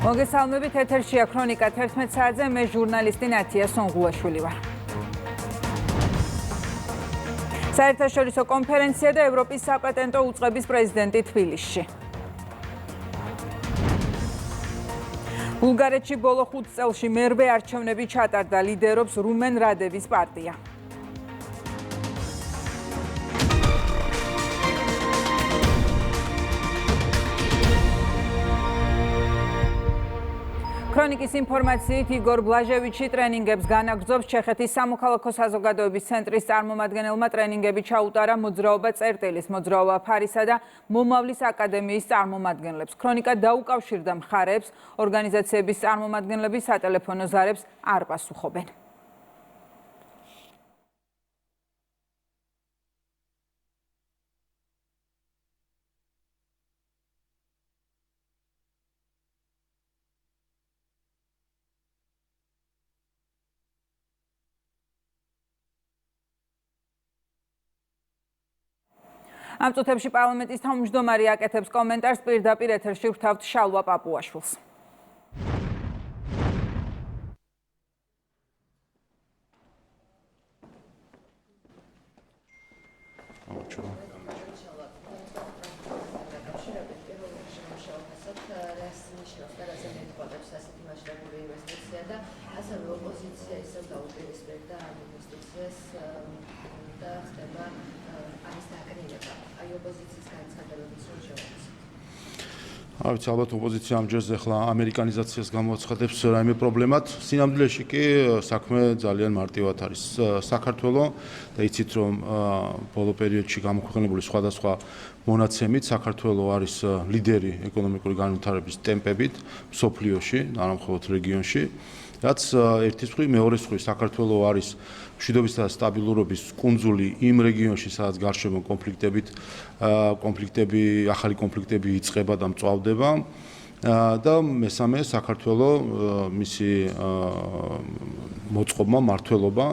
მოგესალმებით, ეთერშია ქრონიკა 11 საათზე, მე ჟურნალისტი ნათია სონღულაშვილი ვარ. საერთაშორისო კონფერენცია და ევროპის საპატენტო უწყების პრეზიდენტი თბილისში. ბულგარეთში ბოლო 5 წელში მერვე არჩევნები ჩატარდა, ლიდერობს რუმენ რადევის პარტია. ქრონიკის ინფორმაციით იგორ ბლაჟევიჩი ტრენინგებს განაგრძობს ჩეხეთის სამოქალაქო საზოგადოების ცენტრის წარმომადგენელმა ტრენინგები ჩაუტარა მოძრაობა წერტილის, მოძრაობა ფარისა და მომავლის აკადემიის წარმომადგენლებს. ქრონიკა დაუკავშირდა მხარეებს, ორგანიზაციების წარმომადგენლები სატელეფონო ზარებს არ პასუხობენ. ამ წუთებში პარლამენტის თავმჯდომარე აკეთებს კომენტარს, პირდაპირ ეთერში ვრთავთ შალვა პაპუაშვილს. ალბათ ოპოზიცია ამჯერს ახლა ამერიკანიზაციას გამოაცხადებს რაიმე პრობლემად. სინამდვილეში კი საქმე ძალიან მარტივად არის. საქართველოს და იცით რომ ბოლო პერიოდში გამოქვეყნებული სხვადასხვა მონაცემით საქართველოს არის ლიდერი ეკონომიკური განვითარების ტემპებით მსოფლიოში, არა მხოლოდ რეგიონში. რაც ერთის მხრივ, მეორეს მხრივ საქართველოს არის მშვიდობისა და სტაბილურობის კუნძული იმ რეგიონში, სადაც გარშემო ახალი კონფლიქტები იწყება და მწვავდება. და მესამე, საქართველოს მისი მოწყობა, მმართველობა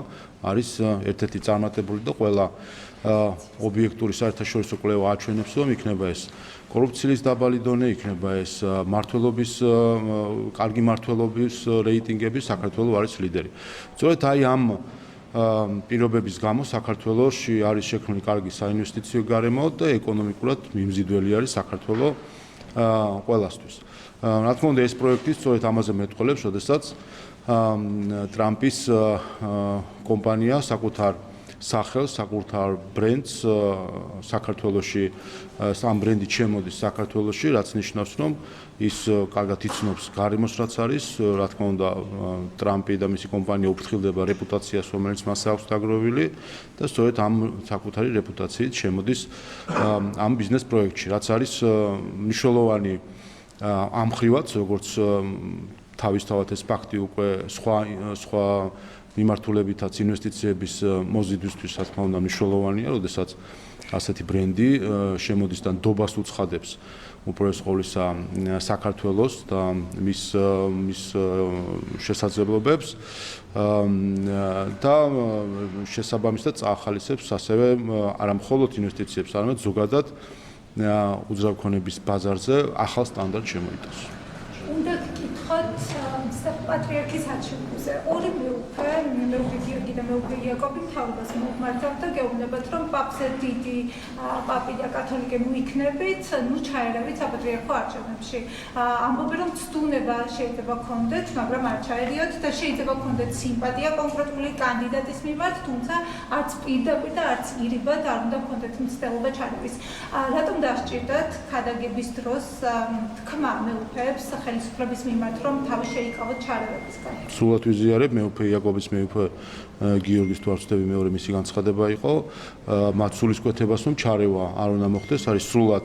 არის ერთ-ერთი წარმატებული და ყველა ობიექტური საერთაშორისო კვლევა აჩვენებს, რომ იქნება ეს კორუფციის დაბალი დონე, იქნება ეს კარგი მმართველობის რეიტინგები, საქართველოს არის ლიდერი. სწორედ აი ამ პირობების გამო საქართველოში არის შექმნილი კარგი საინვესტიციო გარემო და ეკონომიკურად მიმზიდველი არის საქართველოს ყველასთვის. რა თქმა უნდა, ეს პროექტი სწორედ ამაზე მეტყველებს, როდესაც ტრამპის კომპანია საკუთარ სახელს, საკუთარ ბრენდს საქართველოში, ამ ბრენდი ჩემოდის საქართველოში, რაც ნიშნავს, რომ ის კარგად იცნობს გარემოს, რაც არის, რა თქმა უნდა, ტრამპი და მისი კომპანია უფრთხილდება რეპუტაციას, რომელიც მას აქვს დაგროვილი და სწორედ ამ საკუთარი რეპუტაციით შემოდის ამ ბიზნეს პროექტში, რაც არის მნიშვნელოვანი ამ ხრივაც, როგორც თავისთავად ეს ფაქტი უკვე სხვა მიმართულებითაც ინვესტიციების მოზიდვისთვის, რა თქმა უნდა, მნიშვნელოვანია, როდესაც ასეთი ბრენდი შემოდის და ნდობას უცხადებს უპირველეს ყოვლისა საქართველოს და მის შესაძლებლობებს და შესაბამისად წაახალისებს ასევე არა მხოლოდ ინვესტიციებს, არამედ ზოგადად უძრავქონების ბაზარზე ახალ სტანდარტს შემოიტანს. უნდა გკითხოთ პატრიარქის არჩევნებზე. ორი მეუღლე, მეუღლე გიორგი და მეუღლე იაკობი მთავრობას მოუმართავთ და გეუბნებათ, რომ პაპზე დიდი პაპი და კათოლიკე მოიქნებით, ჩაერავით საპატრიარქო არჩევნებში. ამბობენ, რომ ცდუნება შეიძლება გქონდეთ, მაგრამ არ ჩაერიოთ და შეიძლება გქონდეთ სიმპათია კონკრეტული კანდიდატის მიმართ, თუმცა არც პირდაპირ და არც ირიბად არ უნდა გქონდეთ მცდელობა ჩარევის. რატომ დასჭირდათ ქადაგების დროს თქმა მეუღლეებს ხელისუფლების მიმართ, რომ თავი შეიკავოთ ჩარევებისგან? სრულად ვიზიარებ, მეუფე იაკობის, მეუფე გიორგის თუ არ ვცდები, მეორე მისი განცხადება იყო, მათ სულისკვეთებას, რომ ჩარევა არ უნდა მოხდეს, არის სრულად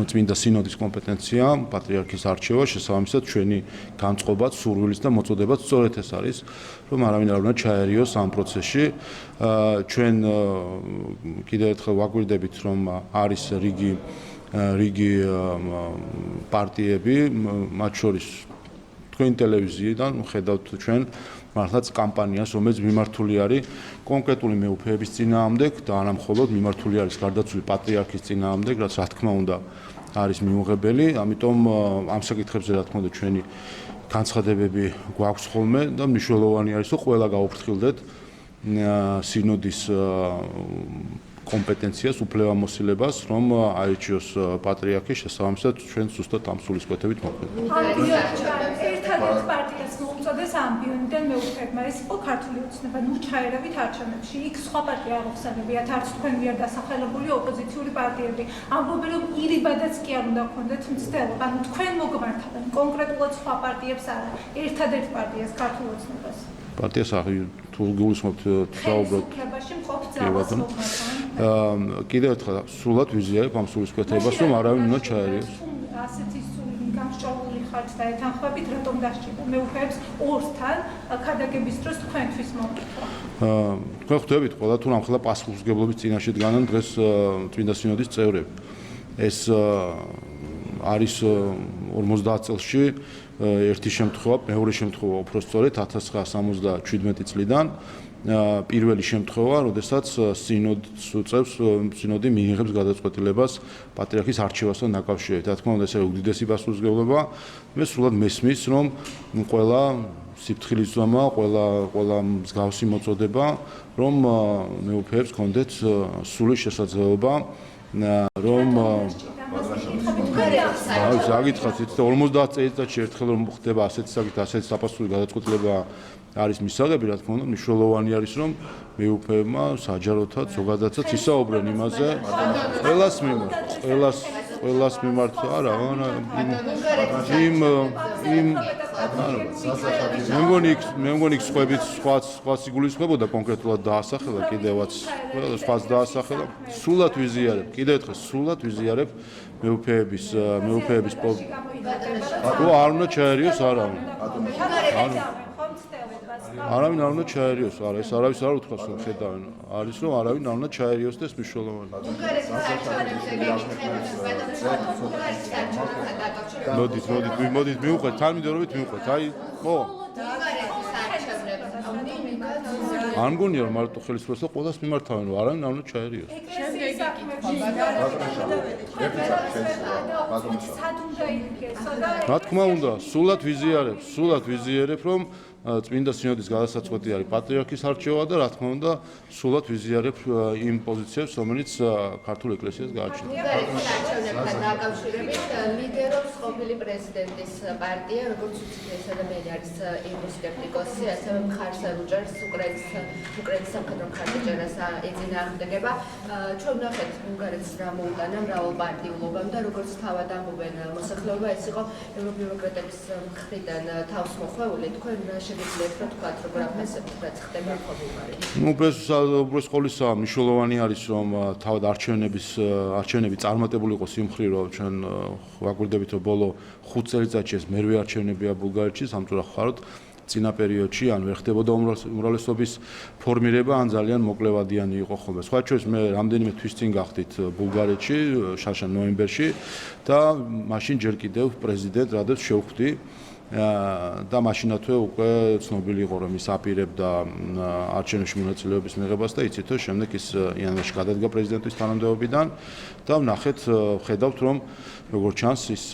წმინდა სინოდის კომპეტენცია, პატრიარქის არჩევა, შესაბამისად ჩვენი განწყობაც, სურვილიც და მოწოდებაც სწორედ ეს არის, რომ არავინ არ უნდა ჩაერიოს ამ პროცესში. ჩვენ კიდევ ერთხელ ვაგვირდებით, რომ არის რიგი პარტიები, მათ შორის თქვენ ტელევიზიიდან ხედავთ ჩვენ მართლაც კამპანიას, რომელიც მიმართული არის კონკრეტული მეუფეების წინააღმდეგ და არა მხოლოდ მიმართული არის გარდაცვლილი პატრიარქის წინააღმდეგ, რაც რა თქმა უნდა არის მიუღებელი, ამიტომ ამ საკითხებზე რა თქმა უნდა ჩვენი განცხადებები გვაქვს ხოლმე და მნიშვნელოვანი არის რომ ყველა გაუფრთხილდეთ სინოდის კომპეტენციას, უფლებამოსილებას, რომ აირჩიოს პატრიარქი შესაბამისად ჩვენ ზუსტად ამ სულისკვეთებით მოქმედებთ. ერთადერთ პარტიას მოუწოდეს ამბიონიდან მეუფლებმა, ეს იყო ქართული ოცნება, ნუ ჩაერავით არჩევნებში. იქ სხვა პარტია აღხსენებიათ, არც თქვენ მიერ დასახელებული ოპოზიციური პარტიები. ამბობენ, რომ ირიბადაც კი არ უნდა გქონდეთ მცდელობა. ანუ თქვენ მოგმართავენ კონკრეტულად სხვა პარტიებს არა, ერთადერთ პარტიას ქართულ ოცნებას. პარტიას თუ გულისხმობთ საუბრობთ კიდევ ერთხელ სრულად ვიზიარებ ამ სულისკვეთებას რომ არავინ უნდა ჩაერიოს ასეთი სული გამსჭვალული ხართ და ეთანხმებით რატომ დასჭირდა მეუფეებს ორსთან ქადაგების დროს თქვენთვის მოგკითხვა თქვენ ხვდებით ყველა თუ რამხელა პასუხისმგებლობის წინაშე დგანან დღეს წმინდა სინოდის წევრები ეს არის 50 წელში ერთი შემთხვევა, მეორე შემთხვევა უფრო სწორედ 1977 წლიდან პირველი შემთხვევა, როდესაც სინოდი მიიღებს გადაწყვეტილებას პატრიარქის არჩევასთან დაკავშირებით. რა თქმა უნდა, ეს არის უდიდესი პასუხისმგებლობა. მე სრულად მესმის, რომ ყველა სიფრთხილის ზომა, ყველა მსგავსი მოწოდება, რომ მეუფეებს ჰქონდეთ სრული შესაძლებლობა, რომ საკითხად 50 წელიწადში ერთხელ რომ ხდება ასეთი საკითხი, ასეთი საფასური გადაწყვეტილება არის მისაღები, რა თქმა უნდა, მნიშვნელოვანი არის რომ მეუფეებმა საჯაროთაც ზოგადადაც ისაუბრენ იმაზე, ყველას მიმართ არა, მე მგონი სხვა სიგულისხმებოდა კონკრეტულად დაასახელა კიდევაც, ყველა სხვაც დაასახელა, სრულად ვიზიარებ, კიდევ ერთხელ სრულად ვიზიარებ მეუფეების არ უნდა ჩაერიოს არავინ. არავინ არ უნდა ჩაერიოს, არა, ეს არავის არ უთქვას რომ ხედავენ. არის რომ არავინ არ უნდა ჩაერიოს და ეს მნიშვნელოვანია. მოდით მივუყვეთ, თანმიმდევრობით მივუყვეთ. აი, ხო. არ მგონია რომ მარტო ხელისუფლებას ყველას მიმართავენ, რომ არავინ არ უნდა ჩაერიოს. რა თქმა უნდა, სრულად ვიზიარებ, რომ წმინდა სინოდის გადასაწყვეტი არის პატრიარქის არჩევა და რა თქმა უნდა, სრულად ვიზიარებ იმ პოზიციებს, რომელიც ქართულ ეკლესიას გააჩნია. არჩევნებთან დაკავშირებით ლიდერობს ყოფილი პრეზიდენტის პარტია, როგორც უცდესა და მე არის ევროსკეპტიკოსი, ასევე მხარს უჭერს უკრაინის სამხედრო მხარდაჭერას ეწინააღმდეგება. ჩვენ ვნახეთ ბულგარეთს რა მოუტანა მრავალპარტიულობამ და როგორც თავად ამბობენ მოსახლეობა, ეს იყო ევროდემოკრატების მხრიდან თავს მოხვეული. თქვენ შეგიძლიათ რა თქვათ, როგორ აფასებთ რაც ხდება ბულგარეთში? უბრალოდ ყოვლისა მნიშვნელოვანი არის რომ თავად არჩევნები წარმატებული იყოს იმ მხრივ რომ ჩვენ ვაკვირდებით რომ ბოლო 5 წელიწადში ეს მერვე არჩევნებია ბულგარეთში, სამწუხაროდ ხაროთ წინა პერიოდში ან ვერ ხდებოდა უმრავლესობის ფორმირება, ან ძალიან მოკლევადიანი იყო ხოლმე. სხვა შორის მე რამდენიმე თვის წინ გახდით ბულგარეთში, შარშან ნოემბერში და მაშინ ჯერ კიდევ პრეზიდენტ რადევს შევხვდი და მაშინათვე უკვე ცნობილი იყო რომ ის აპირებდა არჩევნებში მონაწილეობის მიღებას და იცით რომ შემდეგ ის იანვარში გადადგა პრეზიდენტის თანამდებობიდან და ხედავთ რომ როგორც ჩანს ის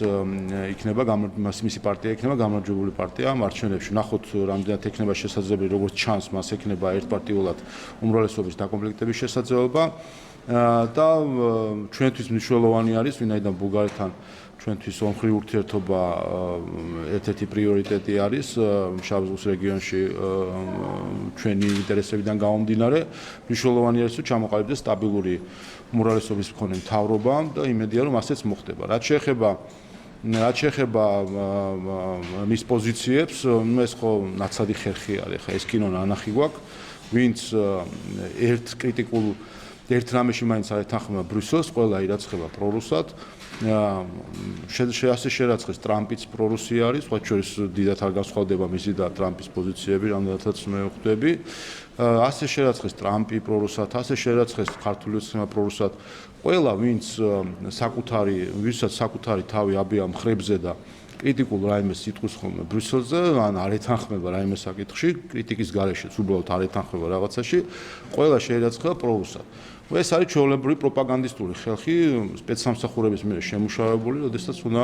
იქნება მისი პარტია იქნება გამარჯვებული პარტია ამ არჩევნებში. ნახოთ რამდენად ექნება შესაძლებელი როგორც ჩანს მას ექნება ერთპარტიულად უმრავლესობის დაკომპლექტების შესაძლებლობა და ჩვენთვის მნიშვნელოვანი არის ვინაიდან ბულგარეთთან ჩვენთვის ომხრივი ურთიერთობა ერთ-ერთი პრიორიტეტი არის შავ ზღვის რეგიონში ჩვენი ინტერესებიდან გამომდინარე. მნიშვნელოვანი არის რომ ჩამოყალიბდეს სტაბილური უმრავლესობის მქონე მთავრობა და იმედია რომ ასეც მოხდება. რაც შეეხება მის პოზიციებს, ეს ხო ნაცადი ხერხი არის, ხა ეს კინო ნანახი გვაქვს, ვინც ერთ რამეში მაინც არ ეთანხმება ბრიუსელს, ყველა ირაცხება პრორუსად. ასე შერაცხეს ტრამპიც პრორუსი არის, სხვა შორის დიდად არ განსხვავდება მისი და ტრამპის პოზიციები, რამდენადაც მე ვხვდები. ასე შერაცხეს ტრამპი პრორუსად, ასე შერაცხეს ქართული ოცნება პრორუსად. ყველა ვისაც საკუთარი თავი აბია მხრებზე და კრიტიკულ რაიმეს იტყვის ხოლმე ბრიუსელზე, ან არ ეთანხმება რაიმე საკითხში, კრიტიკის გარეშეც უბრალოდ არ ეთანხმება რაღაცაში, ყველა შეერაცხება პრორუსად. ეს არის ჩვეულებრივი პროპაგანდისტული ხალხი სპეცსამსახურების მიერ შემუშავებული, როდესაც უნდა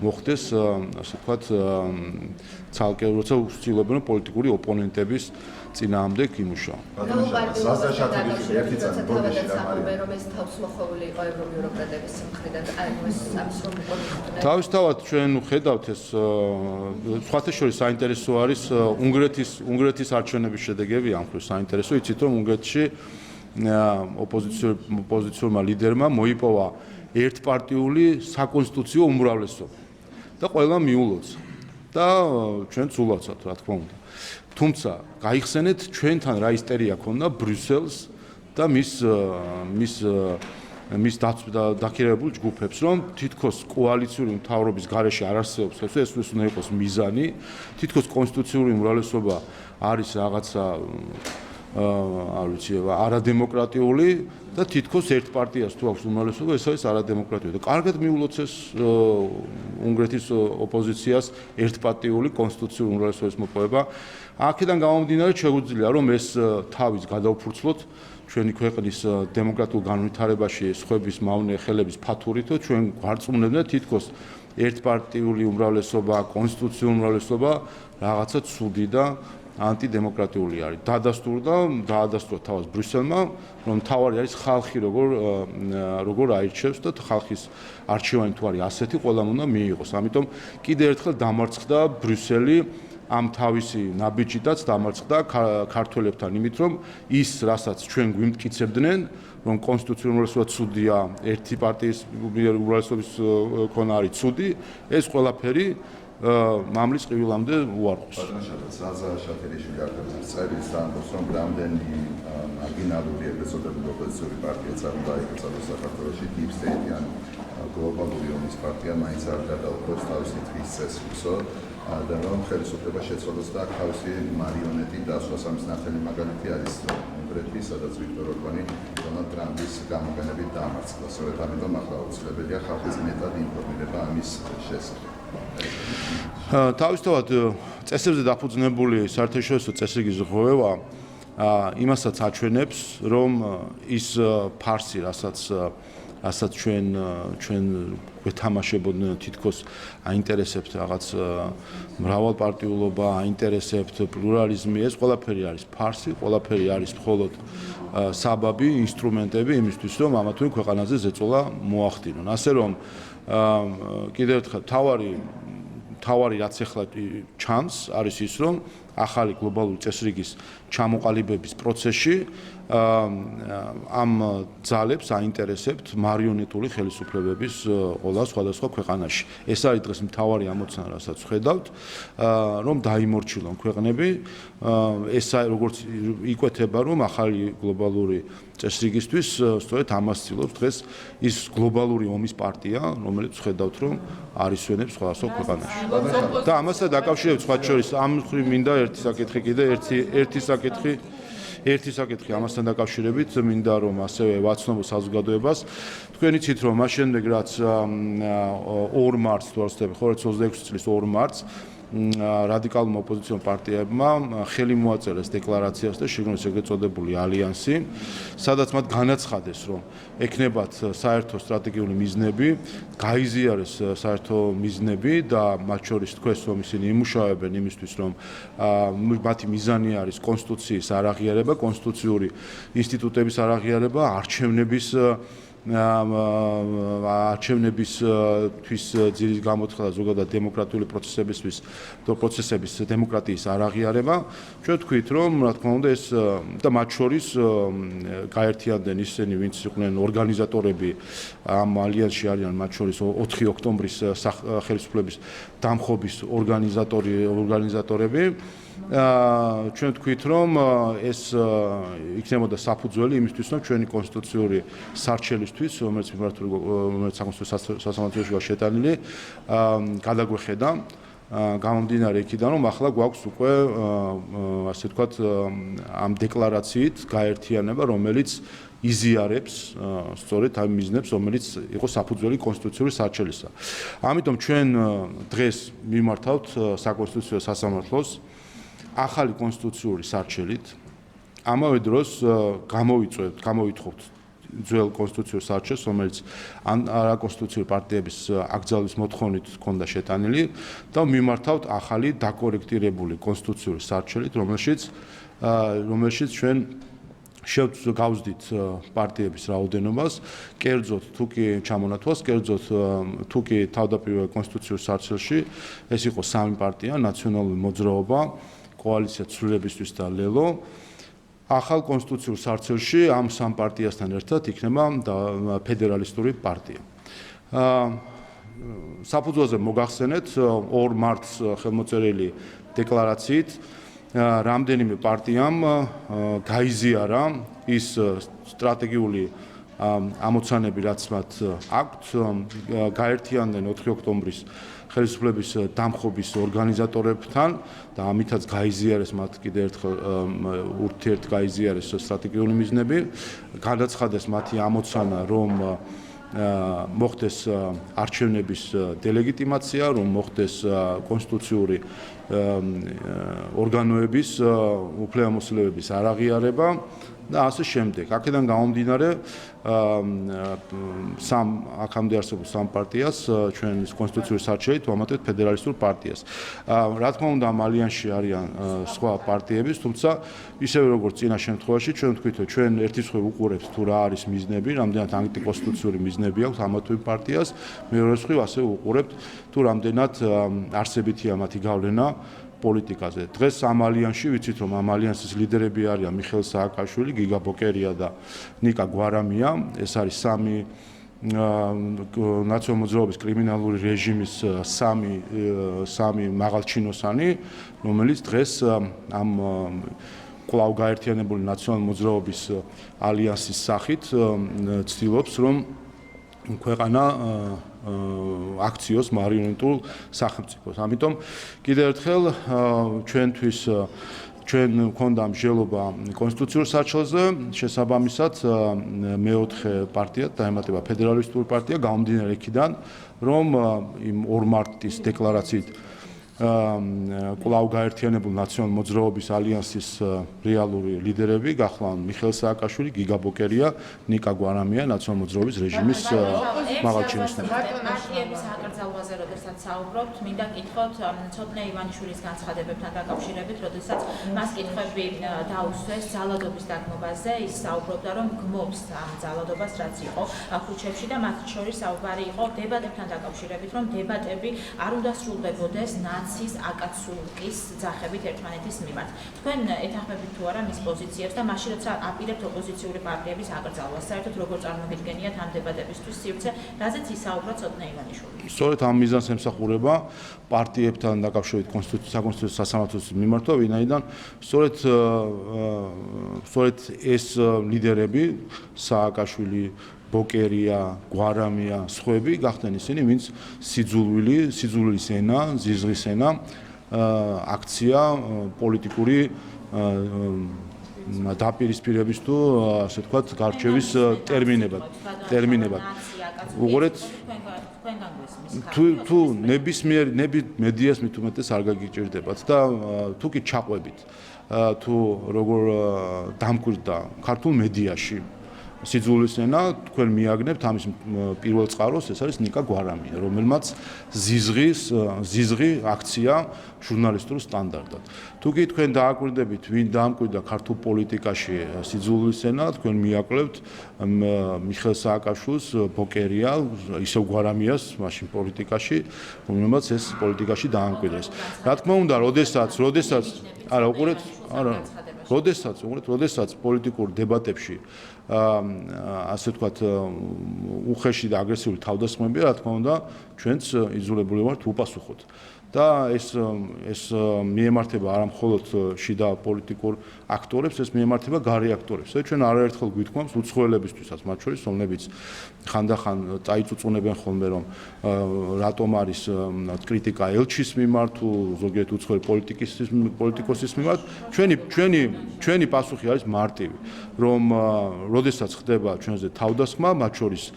მოხდეს, ასე ვთქვათ, ცალკე როცა უცდილობენ პოლიტიკური ოპონენტების წინააღმდეგ იმუშავა. თავისთავად ჩვენ ხედავთ ეს სხვათა შორის საინტერესო არის უნგრეთის არჩევნების შედეგები ამ ხრივ საინტერესო. იცით რომ უნგრეთში ოპოზიციურმა ლიდერმა მოიპოვა ერთპარტიული საკონსტიტუციო უმრავლესობა და ყველა მიულოცა და ჩვენც ულოცავთ რა თქმა უნდა. თუმცა გაიხსენეთ ჩვენთან რა ისტერია ქონდა ბრიუსელს და მის დაქირავებულ ჯგუფებს, რომ თითქოს კოალიციური მთავრობის გარეშე არ არსებობს, ეს უნდა იყოს მიზანი, თითქოს კონსტიტუციური უმრავლესობა არის რაღაცა არ ვიცი, არადემოკრატიული და თითქოს ერთ პარტიას თუ აქვს უმრავლესობა, ეს არის არადემოკრატიული. და კარგად მიულოცეს უნგრეთის ოპოზიციას ერთპარტიული კონსტიტუციური უმრავლესობის მოპოვება. აქედან გამომდინარე, შეგვიძლია რომ ეს თავის გადაუფურცლოთ ჩვენი ქვეყნის დემოკრატიულ განვითარებაში სხვების მავნე ხელების ფათურით, ჩვენ გვარწმუნებდა თითქოს ერთპარტიული უმრავლესობა, კონსტიტუციური უმრავლესობა რაღაცა ცუდი და ანტიდემოკრატიული არის. დაადასტურა თავად ბრიუსელმა, რომ თავარი არის ხალხი როგორ აირჩევს და ხალხის არჩევანი თუ არის ასეთი, ყველამ უნდა მიიღოს. ამიტომ კიდევ ერთხელ დამარცხდა ბრიუსელი ამ თავისი ნაბიჯითაც დამარცხდა ქართველებთან იმით, რომ ის, რასაც ჩვენ გვიმტკიცებდნენ, რომ კონსტიტუციური უმრავლესობა ცუდია, ერთი პარტიის უმრავლესობის ქონა არის ცუდი, ეს ყველაფერი მამლის ყივილამდე უარყოფს. ზაზა შაქერიშვილი არქივში წერს ამბობს, რომ რამდენი მარგინალური ეგრეთ წოდებული ოპოზიციური პარტიაც არ უნდა ეკრძალოს საქართველოში, deep state-იან გლობალური ომის პარტია მაინც არ გადაუხობს თავის თითქმის წესრიგსო და რომ ხელისუფლება შეცვალოს და თავისი მარიონეტი დასვას. ამის ნათელი მაგალითი არის უნგრეთი, სადაც ვიქტორ ორბანი დონალდ ტრამპის გამოყენებით დაამარცხა. სწორედ ამიტომ ახლა აუცილებელია ხალხის მეტად ინფორმირება ამის შესახებ. თავისთავად წესებზე დაფუძნებული საერთაშორისო წესრიგის ღრუება იმასაც აჩვენებს, რომ ის ფარსი, რასაც ჩვენ გვეთამაშებოდნენ თითქოს აინტერესებთ რაღაც მრავალპარტიულობა, აინტერესებთ პლურალიზმი, ეს ყველაფერი არის ფარსი, ყველაფერი არის მხოლოდ საბაბი, ინსტრუმენტები იმისთვის, რომ ამა თუ იმ ქვეყანაზე ზეწოლა მოახდინონ. ასე რომ კიდევ ერთხელ თავარი რაც ახლა ჩანს არის ის, რომ ახალი გლობალური წესრიგის ჩამოყალიბების პროცესში ამ ძალებს აინტერესებთ მარიონეტული ხელისუფლებების ყოლა სხვადასხვა ქვეყანაში. ეს არის დღეს მთავარი ამოცანა, რასაც ხედავთ, რომ დაიმორჩილონ ქვეყნები. ეს როგორც იკვეთება, რომ ახალი გლობალური წესრიგისთვის სწორედ ამას ცდილობს დღეს ის გლობალური ომის პარტია, რომელიც ხედავთ, რომ არისვენებს სხვადასხვა ქვეყანაში. და ამასთან დაკავშირებით სხვა შორის ამ ხრივ მინდა ერთი საკითხი კიდე ერთი საკითხი ამასთან დაკავშირებით მინდა რომ ასევე ვაცნობო საზოგადოებას. თქვენ იცით რომ მას შემდეგ რაც 2 მარტს თუ არ ვცდები, ხო 26 წლის 2 მარტს რადიკალურმა ოპოზიციურ პარტიებმა ხელი მოაწერეს დეკლარაციას და შეგნოს ეგრეთ წოდებული ალიანსი, სადაც მათ განაცხადეს, რომ ექნებათ საერთო სტრატეგიული მიზნები, გაიზიარეს საერთო მიზნები და მათ შორის თქვეს, რომ ისინი იმუშავებენ იმისთვის, რომ მათი მიზანი არის კონსტიტუციის არაღიარება, კონსტიტუციური ინსტიტუტების არაღიარება, არჩევნებისთვის ძირის გამოცხადა ზოგადად დემოკრატიული პროცესების დემოკრატიის არაღიარება. ჩვენ ვთქვით, რომ რა თქმა უნდა ეს და მათ შორის გაერთიანდნენ ისინი, ვინც იყვნენ ორგანიზატორები ამ ალიანსში არიან, მათ შორის 4 ოქტომბრის ხელისუფლების დამხობის ორგანიზატორები. ჩვენ ვთქვით, რომ ეს იქნებოდა საფუძველი იმისთვის, რომ ჩვენი კონსტიტუციური სარჩელისთვის, რომელიც საკონსტიტუციო სასამართლოში შეტანილი, გადაგვეხედა. გამომდინარე იქიდან, რომ ახლა გვაქვს უკვე ასე ვთქვათ ამ დეკლარაციით გაერთიანება, რომელიც იზიარებს სწორედ ამ მიზნებს, რომელიც იყო საფუძველი კონსტიტუციური სარჩელისა. ამიტომ ჩვენ დღეს მიმართავთ საკონსტიტუციო სასამართლოს ახალი კონსტიტუციური სარჩელით. ამავე დროს გამოვითხოვთ ძველ კონსტიტუციურ საარჩევს, რომელიც არაკონსტიტუციური პარტიების აკრძალვის მოთხოვნით ჰქონდა შეტანილი და მიმართავთ ახალი დაკორექტირებული კონსტიტუციური საარჩევნით, რომელშიც ჩვენ შევგავსდით პარტიების რაოდენობას, კერძოდ თუ კი ჩამონათვალს, კერძოდ თუ კი თავდაპირველ კონსტიტუციურ საარჩევნში ეს იყო 3 პარტია, ნაციონალური მოძრაობა, კოალიცია ცვლილებისთვის და ლელო. ახალ კონსტიტუციურ საარჩევნში ამ 3 პარტიასთან ერთად იქნება ფედერალისტური პარტია. საფუძველზე მოგახსენეთ 2 მარტს ხელმოწერილი დეკლარაციით რამდენიმე პარტიამ გაიზიარა ის სტრატეგიული ამოცანები, რაც მათ აქვთ, გაერთიანდნენ 4 ოქტომბრის ხელისუფლების დამხობის ორგანიზატორებთან და ამითაც გაიზიარეს მათ კიდევ ერთხელ გაიზიარეს სტრატეგიული მიზნები, გადაცხადეს მათი ამოცანა, რომ მოხდეს არჩევნების დელეგიტიმაცია, რომ მოხდეს კონსტიტუციური ორგანოების უფლებამოსილების არაღიარება და ასე შემდეგ. აქედან გამომდინარე, აქამდე არსებულ 3 პარტიას ჩვენ კონსტიტუციური საარჩევნით ვამატებთ ფედერალისტურ პარტიას. რა თქმა უნდა, ამ ალიანსში არიან სხვა პარტიებიც, თუმცა ისევე როგორც წინა შემთხვევაში ჩვენ ვთქვით, რომ ჩვენ ერთი მხრივ უყურებთ თუ რა არის მიზნები, რამდენად ანტიკონსტიტუციური მიზნები აქვს ამ თუ იმ პარტიას, მეორე მხრივ ასევე უყურებთ თუ რამდენად არსებითია მათი გავლენა პოლიტიკაზე. დღეს ამ ალიანსში ვიცით, რომ ამ ალიანსის ლიდერები არიან მიხეილ სააკაშვილი, გიგა ბოკერია და ნიკა გვარამია. ეს არის 3 ნაციონალური მოძრაობის კრიმინალური რეჟიმის 3 მაღალჩინოსანი, რომელიც დღეს ამ კვლავ გაერთიანებული ნაციონალური მოძრაობის ალიანსის სახით ცდილობს, რომ ქვეყანა აქციოს მარიონეტულ სახელმწიფოს. ამიტომ კიდევ ერთხელ ჩვენთვის ჩვენ გვქონდა მსჯელობა კონსტიტუციურ საარჩევნზე, შესაბამისად მეოთხე პარტია დაემატება ფედერალისტური პარტია, გამომდინარე იქიდან, რომ იმ 2 მარტის დეკლარაციით კვლავ გაერთიანებული ნაციონალური მოძრაობის ალიანსის რეალური ლიდერები გახლავთ მიხეილ სააკაშვილი, გიგა ბოკერია, ნიკა გვარამია, ნაციონალური მოძრაობის რეჟიმის მაღალჩინოსნები. პარტიების აკრძალვაზე, როდესაც საუბრობთ, მინდა კითხოთ ცოტნე ივანიშვილის განცხადებებთან დაკავშირებით, როდესაც მას კითხვები დაუსვეს ძალადობის დაგმობაზე, ის საუბრობდა, რომ გმობს ამ ძალადობას, რაც იყო ქუჩებში და მათ შორის საუბარი იყო დებატებთან დაკავშირებით, რომ დებატები არ უნდა სრულდებოდეს ნაცის აკაცულკის ძახებით ერთმანეთის მიმართ. თქვენ ეთანხმებით თუ არა მის პოზიციებს და მაშინ როცა აპირებთ ოპოზიციური პარტიების აკრძალვას, საერთოდ როგორ წარმოგიდგენიათ ამ დებატებისთვის სივრცე, რაზეც ისაუბრა ცოტნე ივანიშვილი. სწორედ ამ მიზანს ემსახურება პარტიებთან დაკავშირებით საკონსტიტუციო სასამართლოს მიმართვა, ვინაიდან სწორედ ეს ლიდერები სააკაშვილი, ბოკერია, გვარამია, სხვები გახდნენ ისინი, ვინც სიძულვილის ენა, ზიზღის ენა აქცია პოლიტიკური დაპირისპირების თუ ასე ვთქვათ, გარჩევის ტერმინებად. უყურეთ, თუ ნებისმიერ მედიას მით უმეტეს არ გაგიჭირდებათ და თუ კი ჩაყვებით, თუ როგორ დამკვირდა ქართულ მედიაში სიძულვილის ენა, თქვენ მიაგნებთ ამის პირველ წყაროს, ეს არის ნიკა გვარამია, რომელმაც ზიზღი აქცია ჟურნალისტურ სტანდარტად. თუ კი თქვენ დააკვირდებით, ვინ დაამკვიდრა ქართულ პოლიტიკაში სიძულვილის ენა, თქვენ მიაკლებთ მიხეილ სააკაშვილს, ბოკერია, ისევ გვარამიას მაშინ პოლიტიკაში, რომელმაც ეს პოლიტიკაში დაამკვიდრეს. რა თქმა უნდა, როდესაც პოლიტიკურ დებატებში ასე ვთქვათ, უხეში და აგრესიული თავდასხმებია, რა თქმა უნდა, ჩვენც იძულებული ვართ უპასუხოთ. და ეს მიემართება არა მხოლოდ შიდა პოლიტიკურ აქტორებს, ეს მიემართება გარე აქტორებს. ჩვენ არაერთხელ გვითხოვთ უცხოელებისთვისაც, მათ შორის, რომლებიც ხანდახან წაიწუწუნებენ ხოლმე, რომ რატომ არის კრიტიკა ელჩის მიმართ თუ ზოგიერთ უცხოელ პოლიტიკოსის მიმართ. ჩვენი პასუხი არის მარტივი, რომ როდესაც ხდება ჩვენზე თავდასხმა, მათ შორის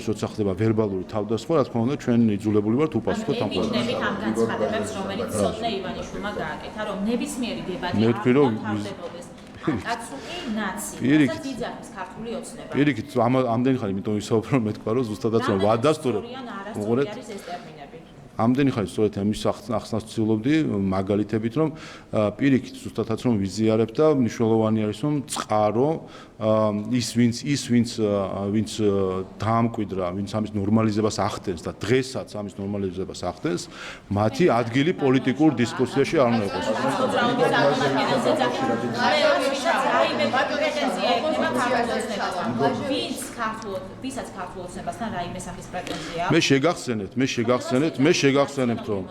როცა ხდება ვერბალური თავდასხმა, რა თქმა უნდა, ჩვენ იძულებული ვართ უპასუხოთ ამ ყველაფერს. ამ განცხადებებს, რომელიც ცოტნე ივანიშვილმა გააკეთა, რომ ნებისმიერი დებატი არ უნდა თავდებოდეს. კაცი ნაცი. პირიქით. რასაც იძახის ქართული ოცნება. პირიქით, ამდენი ხანი იმიტომ ვისაუბრე რომ მეთქვა რომ ზუსტადაც რომ ვადასტურებ. უყურეთ არის ეს ტერმინები. ამდენი ხანი სწორედ ამის ახსნას ვცდილობდი მაგალითებით რომ პირიქით ზუსტადაც რომ ვიზიარებ და მნიშვნელოვანი არის რომ წყარო ის ვინც დაამკვიდრა, ვინც ამის ნორმალიზებას ახდენს და დღესაც ამის ნორმალიზებას ახდენს, მათი ადგილი პოლიტიკურ დისკუსიაში არ უნდა იყოს. ვისაც ქართულ ოცნებასთან რაიმე სახის პრეტენზია მე შეგახსენებთ რომ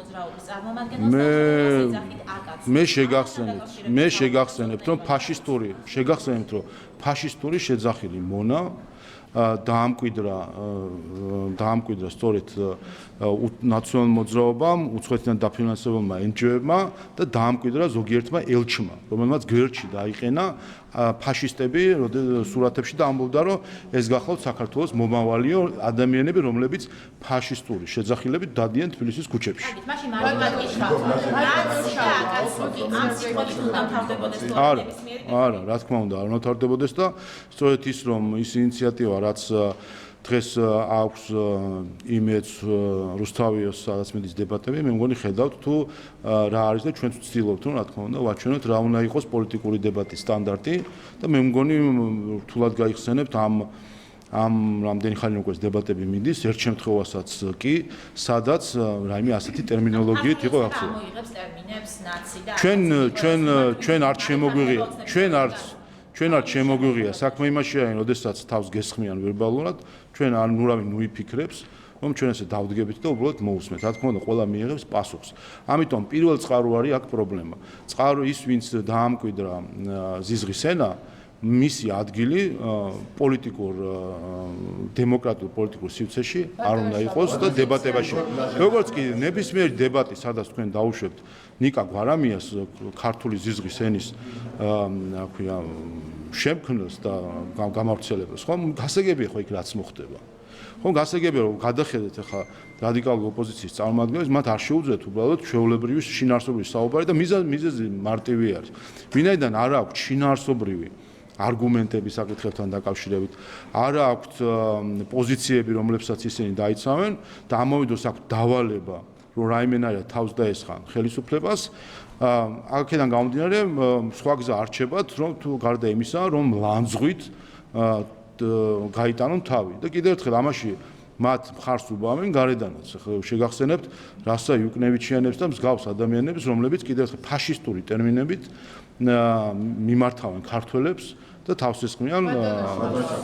მე შეგახსენებთ რომ ფაშისტური შეძახილი მონა დაამკვიდრა სწორედ ნაციონალურ მოძრაობამ, უცხოეთიდან დაფინანსებულმა NGO-ებმა და დაამკვიდრა ზოგიერთმა ელჩმა, რომელმაც გვერდში დაიყენა ფაშისტები, სურათებში და ამბობდა, რომ ეს გახლავთ საქართველოს მომავალიო ადამიანები, რომლებიც ფაშისტური შეძახილებით დადიან თბილისის ქუჩებში. მაშინ არა, რა თქმა უნდა, არ ნოთარდებოდეს და სწორედ ის რომ ის ინიციატივა რაც დღეს აქვს იმედს რუსთავიოს სადაც მედის დებატები, მე მგონი ხედავთ თუ რა არის და ჩვენც ვცდილობთ რომ რა თქმა უნდა ვაჩვენოთ რა უნდა იყოს პოლიტიკური დებატის სტანდარტი და მე მგონი რთულად გაიხსენებთ ამ რამდენი ხანი უკვე დებატები მიდის, ერთ შემთხვევასაც კი, სადაც რაიმე ასეთი ტერმინოლოგიით იყო აღწერილი. ჩვენ არ შემოგვიღია, ჩვენ არ შემოგვიღია საქმე იმაშია, როდესაც თავს გესხმიან ვერბალურად, ჩვენ არ ნურავი ნუიფიქრებს, რომ ჩვენ ესე დავდგებით და უბრალოდ მოусმეთ. რა თქმა უნდა, ყველა მიიღებს პასუხს. ამიტომ პირველ წყარო არის აქ პრობლემა. წყარო ის, ვინც დაამკვიდრა ზიზღის ენა, მისი ადგილი პოლიტიკურ დემოკრატიულ პოლიტიკურ სივრცეში არ უნდა იყოს და დებატებაში. როგორც კი ნებისმიერი დებატი, სადაც თქვენ დაუშვებთ ნიკა გვარამიას ქართული ზიზღის ენის აქვია შემქმნელს და გამავრცელებას, ხომ გასაგებია ხო იქ რაც მოხდება. ხომ გასაგებია რომ გადახედეთ ახლა რადიკალური ოპოზიციის წარმომადგენლებს, მათ არ შეუძლიათ უბრალოდ ჩვეულებრივი შინაარსობრივი საუბარი და მიზეზი მარტივი არის. ვინაიდან არ აქვს შინაარსობრივი არგუმენტები საკითხებთან დაკავშირებით, არ აქვთ პოზიციები, რომლებსაც ისინი დაიცავენ და ამოვიდოს აქვთ დავალება, რომ რაიმენარია თავს დაესხან ხელისუფლებას, აქედან გამომდინარე, სხვა გზა არ რჩებათ, რომ თუ გარდა იმისა, რომ ლანძღვით გაიტანონ თავი და კიდევ ერთხელ ამაში მათ მხარს უბავენ გარედანაც. შეგახსენებთ რასა იუკნევიჩიანებს და მსგავს ადამიანებს, რომლებიც კიდევ ერთხელ ფაშისტური ტერმინებით მიმართავენ ქართველებს და თავს ესხმიან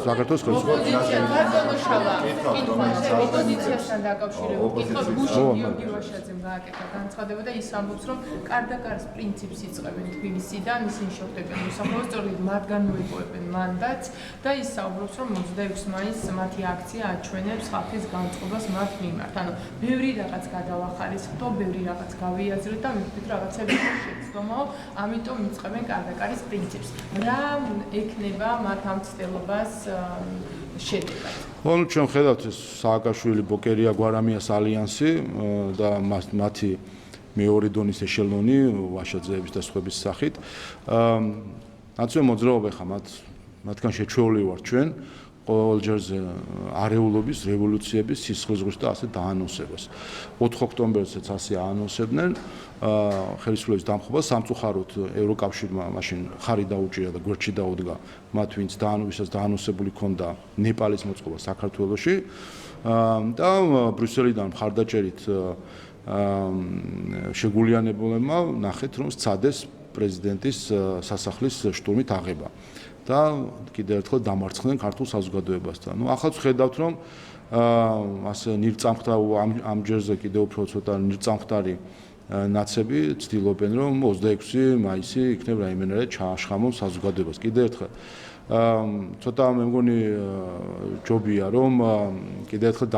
საქართველოს ოპოზიციასთან დაკავშირებით კითხვა გუშინ გააკეთა განცხადება და ის ამბობს, რომ კარდაკარის პრინციპს იწყებენ თბილისიდან, ისინი შეხვდებიან უსაფრთხო, სწორედ მათგან მოიპოვებენ მანდატს და ის საუბრობს, რომ 26 მაისს მათი აქცია აჩვენებს ხალხის განწყობას მათ მიმართ. ანუ ბევრი რაღაც გადავახარისხდო, ბევრი რაღაც გავიაზრეთ და მივხვდით რაღაცები შეცდომაო, ამიტომ იწყებენ კარდაკარის პრინციპს. რა ექნება მათ ამ ცდილობას შედეგად? ხო, ჩვენ ხედავთ ეს სააკაშვილი ბოკერია გვარამიას ალიანსი და მათი მეორე დონის ეშელონი ვაშაძეების და სხვების სახით. ნაციონალური მოძრაობა ხა მათგან შეჩვეული ვართ ჩვენ ყოველ ჯერზე არეულობის, რევოლუციების, სისხლისღვრის და ასე დაანონსებას. 4 ოქტომბერსაც ასე აანონსებდნენ ხელისუფლების დამხობას სამწუხაროდ ევროკავშირმა მაშინ ხარი დაუჭირა და გვერდში დაუდგა მათ ვინც ვისაც დაანონსებული ჰქონდა ნეპალის მოწყობა საქართველოში და ბრიუსელიდან მხარდაჭერით შეგულიანებულებმა ნახეთ რომ სცადეს პრეზიდენტის სასახლის შტურმით აღება და კიდევ ერთხელ დამარცხდნენ ქართულ საზოგადოებასთან. ნუ ახალ ხედავთ რომ ასე ნირწამხთა ამ ჯერზე კიდევ უფრო ცოტა ნირწამხთარი ნაცები ცდილობენ რომ 26 მაისი იქნებ რაიმენერე ჩააშხამონ საზოგადოებას. კიდევ ერთხელ ცოტა მე მგონი ჯობია რომ კიდევ ერთხელ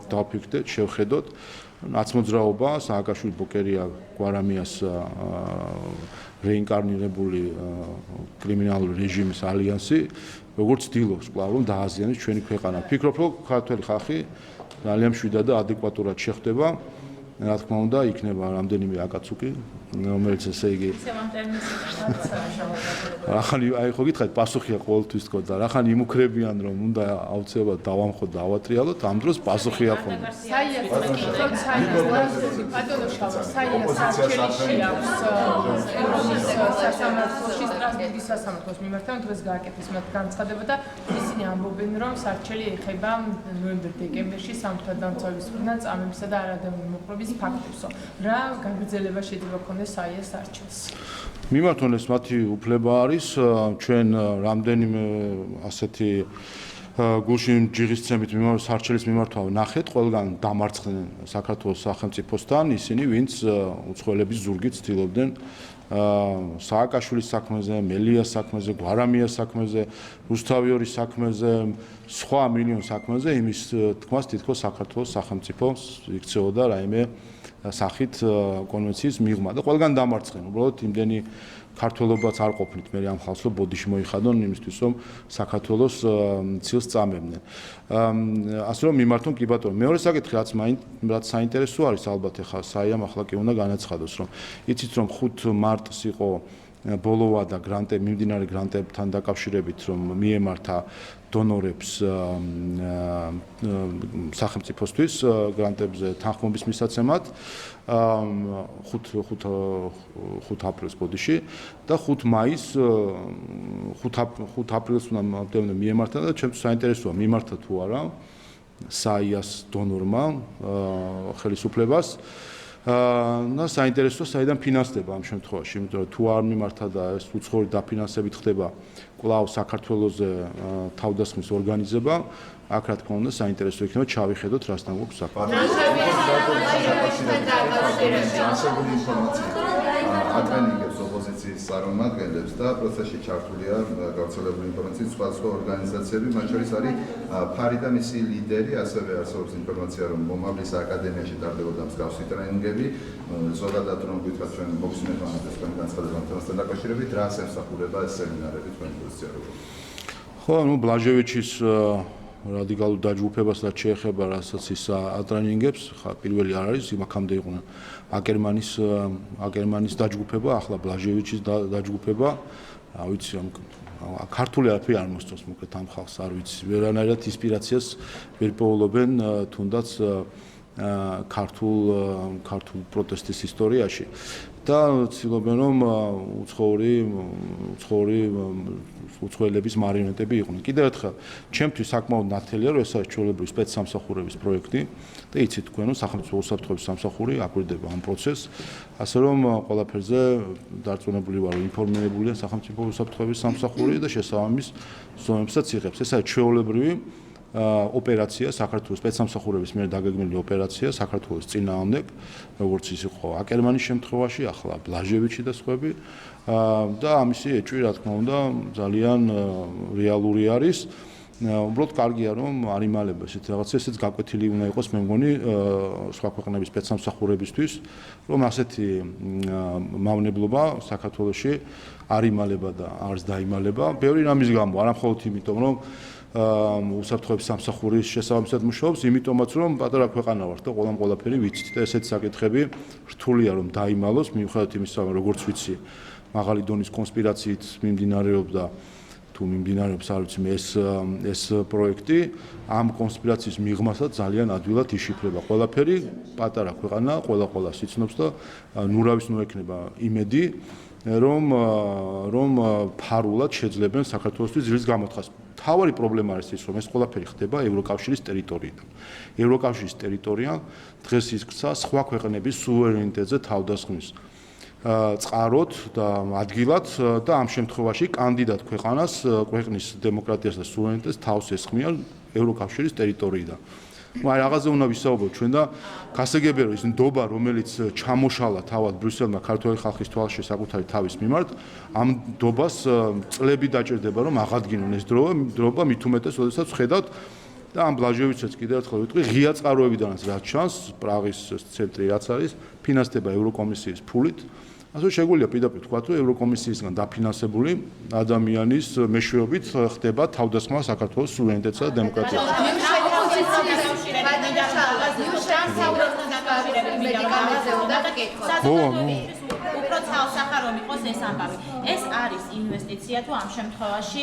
დავფიქრდეთ, შევხედოთ ნაცმოძრაობა სააკაშვილი ბოკერია გვარამიას რეინკარნირებული კრიმინალური რეჟიმის ალიანსი როგორც ცდილობს კვლავ რომ დააზიანოს ჩვენი ქვეყანა. ფიქრობ რომ ქართველი ხალხი ძალიან მშვიდად და ადეკვატურად შეხვდება რა თქმა უნდა, იქნება რამდენიმე აკაცუკი, რომელიც ესე იგი ახალი აი ხო გითხარით პასუხია ყოველთვის თქო და რახან იმუქრებიან რომ უნდა აუცილებლად დავამხოთ და ავატრიალოთ ამ დროს პასუხია ხოლმე საიას სარჩელში აქვს ევროპის სასამართლოში სტრასბურგის სასამართლოს მიმართან დღეს გააკეთეს მათ განცხადება და ისინი ამბობენ რომ სარჩელი ეხება ნოემბერ-დეკემბერში სამართალდამცავების მხრიდან წამებისა და არადამი მოყრობის ფაქტებსო რა გაგრძელება შეიძლება ქონდეს საიას სარჩელს მიმართონეს მათი უფლება არის ჩვენ რამდენიმე ასეთი გულში ჯიღისცემით სარჩელის მიმართვა ნახეთ ყველგან დამარცხდნენ საქართველოს სახელმწიფოსთან ისინი ვინც უცხოელების ზურგით ცდილობდნენ სააკაშვილის საქმეზე, მელიას საქმეზე, გვარამიას საქმეზე, რუსთავიორის საქმეზე, სხვა მილიონ საქმეზე იმის თქმას თითქოს საქართველოს სახელმწიფო იქცეოდა რაიმე სახით კონვენციის მიღმა და ყველგან დამარცხდნენ. უბრალოდ იმდენი ქართველობაც არ ყოფნით მე ამ ხალხს რომ ბოდიში მოიხადონ იმისთვის რომ საქართველოს ცილს წამებდნენ. ასე რომ მიმართონ კი ბატონო მეორე საკითხი რაც საინტერესო არის ალბათ ახლა საიამ ახლა კი უნდა განაცხადოს რომ იცით რომ 5 მარტს იყო ბოლოვა და მიმდინარე გრანტებთან დაკავშირებით რომ მიემართა დონორებს სახელმწიფოსთვის გრანტებზე თანხმობის მისაცემად 5 აპრილს ბოდიში და 5 მაისს 5 აპრილს უნდა მიემართა და ჩემთვის საინტერესოა მიმართა თუ არა საიას დონორმა ხელისუფლებას და საინტერესოა საიდან ფინანსდება ამ შემთხვევაში, იმიტომ რომ თუ არ მიმართა და ეს უცხოური დაფინანსებით ხდება კვლავ საქართველოზე თავდასხმის ორგანიზება, აქ რა თქმა უნდა საინტერესო იქნება ჩავიხედოთ რასთან გვაქვს საქმე. აკრენიგებს ოპოზიციის წარმომადგენლებს და პროცესში ჩართულია გავრცელებული ინფორმაციის სხვადასხვა ორგანიზაციები, მათ შორის არის ფარი და მისი ლიდერი, ასევე არსებობს ინფორმაცია, რომ მომავლის აკადემიაში ტარდებოდა მსგავსი ტრენინგები, ზოგადად რომ გითხრათ ჩვენ მოგვისმენთ ამას თქვენი განცხადებასთან დაკავშირებით, რას ემსახურება ეს სემინარები თქვენი პოზიცია როგორ? ხო, ბლაჟევიჩის რადიკალურ დაჯგუფებასაც შეეხება, რასაც ის ატრენინგებს, ხა პირველი არ არის, იმაქამდე იყვნენ აკერმანის დაჯგუფება, ახლა ბლაჟევიჩის დაჯგუფება, რა ვიცი, ქართული არაფერი არ მოსწონს მოკლედ ამ ხალხს, არ ვიცი, ვერანაირად ინსპირაციას ვერ პოულობენ თუნდაც ქართულ პროტესტის ისტორიაში და ცდილობენ რომ უცხოელების მარიონეტები იყვნენ. კიდევ ერთხელ, ჩემთვის საკმაოდ ნათელია, რომ ეს არის ჩვეულებრივი სპეცსამსახურების პროექტი და იცით თქვენ, რომ სახელმწიფო უსაფრთხოების სამსახური აკვირდება ამ პროცესს, ასე რომ ყველაფერზე დარწმუნებული ვარ, რომ ინფორმირებულია სახელმწიფო უსაფრთხოების სამსახური და შესაბამის ზომებსაც იღებს. ეს არის ჩვეულებრივი ოპერაცია საქართველოს სპეცსამსახურების მიერ დაგეგმილი ოპერაცია საქართველოს წინააღმდეგ, როგორც ის იყო აკერმანის შემთხვევაში, ახლა ბლაჟევიჩი და სხვები და ამისი ეჭვი რა თქმა უნდა ძალიან რეალური არის. უბრალოდ კარგია რომ არ იმალება ესეთ რაღაცა, ესეც გაკვეთილი უნდა იყოს მე მგონი სხვა ქვეყნების სპეცსამსახურებისთვის, რომ ასეთი მავნებლობა საქართველოში არ იმალება და არც დაიმალება. ბევრი რამის გამო, არა მხოლოდ იმიტომ რომ უსაფრთხოების სამსახურის შესაბამისად მუშაობს, იმიტომაც რომ პატარა ქვეყანა ვართ და ყველაფერი ვიცით და ესეთი საკითხები რთულია რომ დაიმალოს, მიუხედავად იმისა, როგორც ვიცი, მაღალი დონის კონსპირაციით მიმდინარეობდა თუ მიმდინარეობს არ ვიცი ეს პროექტი, ამ კონსპირაციის მიღმასაც ძალიან ადვილად იშიფრება ყველაფერი, პატარა ქვეყანა, ყველა სიცნობს და ნურავის ნუ ექნება იმედი რომ ფარულად შეძლებენ საქართველოსთვის ძილის გამოთხას. თავარი პრობლემა არის ის, რომ ეს ყველაფერი ხდება ევროკავშირის ტერიტორიიდან. ევროკავშირის ტერიტორია დღეს იქცა სხვა ქვეყნების სუვერენიტეტზე თავდასხმის წყაროდ და ადგილად და ამ შემთხვევაში კანდიდატ ქვეყნის დემოკრატიას და სუვერენიტეტს თავს ესხმიან ევროკავშირის ტერიტორიიდან. აი რაღაცა უნდა ვისაუბროთ ჩვენ და გასაგებია რომ ის ნდობა რომელიც ჩამოშალა თავად ბრიუსელმა ქართული ხალხის თვალში საკუთარი თავის მიმართ ამ ნდობას წლები დაჭირდება რომ აღადგინონ ეს დროება მით უმეტეს როდესაც ხედავთ და ამ ბლაჟევიჩს კიდევ ერთხელ ვიტყვი ღია წყაროებიდანაც რაც ჩანს პრაღის ცენტრი რაც არის ფინანსდება ევროკომისიის ფულით ასე შეგვიძლია პირდაპირ თქვა რომ ევროკომისიისგან დაფინანსებული ადამიანის მეშვეობით ხდება თავდასხმა საქართველოს სუვერენიტეტსა და დემოკრატიას უფრო ცალსახარო იყოს ეს ამბავი. ეს არის ინვესტიცია თუ ამ შემთხვევაში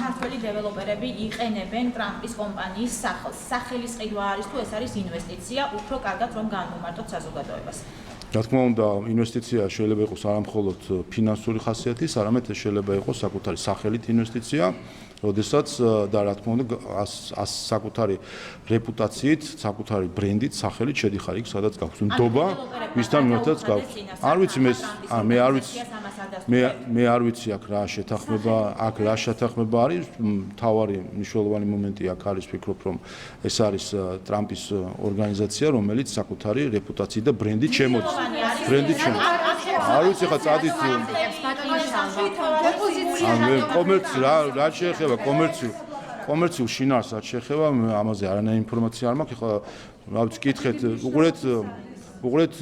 ქართველი დეველოპერები იყენებენ ტრამპის კომპანიის სახელს. სახელის ყიდვა არის თუ ეს არის ინვესტიცია, უფრო კარგად რომ განვუმარტოთ საზოგადოებას. რა თქმა უნდა, ინვესტიცია შეიძლება იყოს არა მხოლოდ ფინანსური ხასიათის, არამედ ეს შეიძლება იყოს საკუთარი სახელით ინვესტიცია, როდესაც და რა თქმა უნდა, საკუთარი რეპუტაციით, საკუთარი ბრენდით, სახელით შედიხარ იქ, სადაც გაქვს ნდობა, ვისთან მიმართაც გაქვს. არ ვიცი მე არ ვიცი აქ რა შეთანხმება არის, მთავარი მნიშვნელოვანი მომენტი აქ არის, ვფიქრობ, რომ ეს არის ტრამპის ორგანიზაცია, რომელიც საკუთარი რეპუტაციით და ბრენდით შემოდის. არ ვიცი ხა წადით რა შეეხება კომერციულ შინაარსს რაც შეეხება ამაზე არანაირი ინფორმაცია არ მაქვს. ეხლა რა ვიცი კითხეთ უყურეთ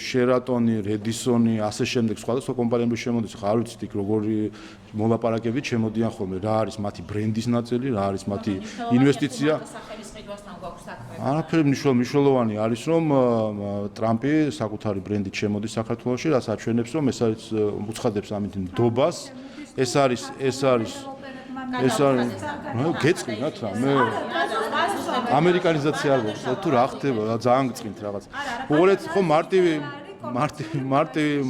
შერატონი, რედისონი, ასე შემდეგ სხვადასხვა კომპანიები შემოდის. ხა არ ვიცით იქ როგორი მოლაპარაკებით შემოდიან ხოლმე, რა არის მათი ბრენდის ნაწილი, რა არის მათი ინვესტიცია. არაფერი მნიშვნელოვანი არის რომ ტრამპი საკუთარი ბრენდით შემოდის საქართველოში, რაც აჩვენებს რომ ეს არის უცხადებს ამით ნდობას. ეს არის გეწყინათ რა მე ამერიკანიზაცია არ გვაქვს თუ რა ხდება რა ძალიან გწყინთ რაღაც. უყურეთ ხო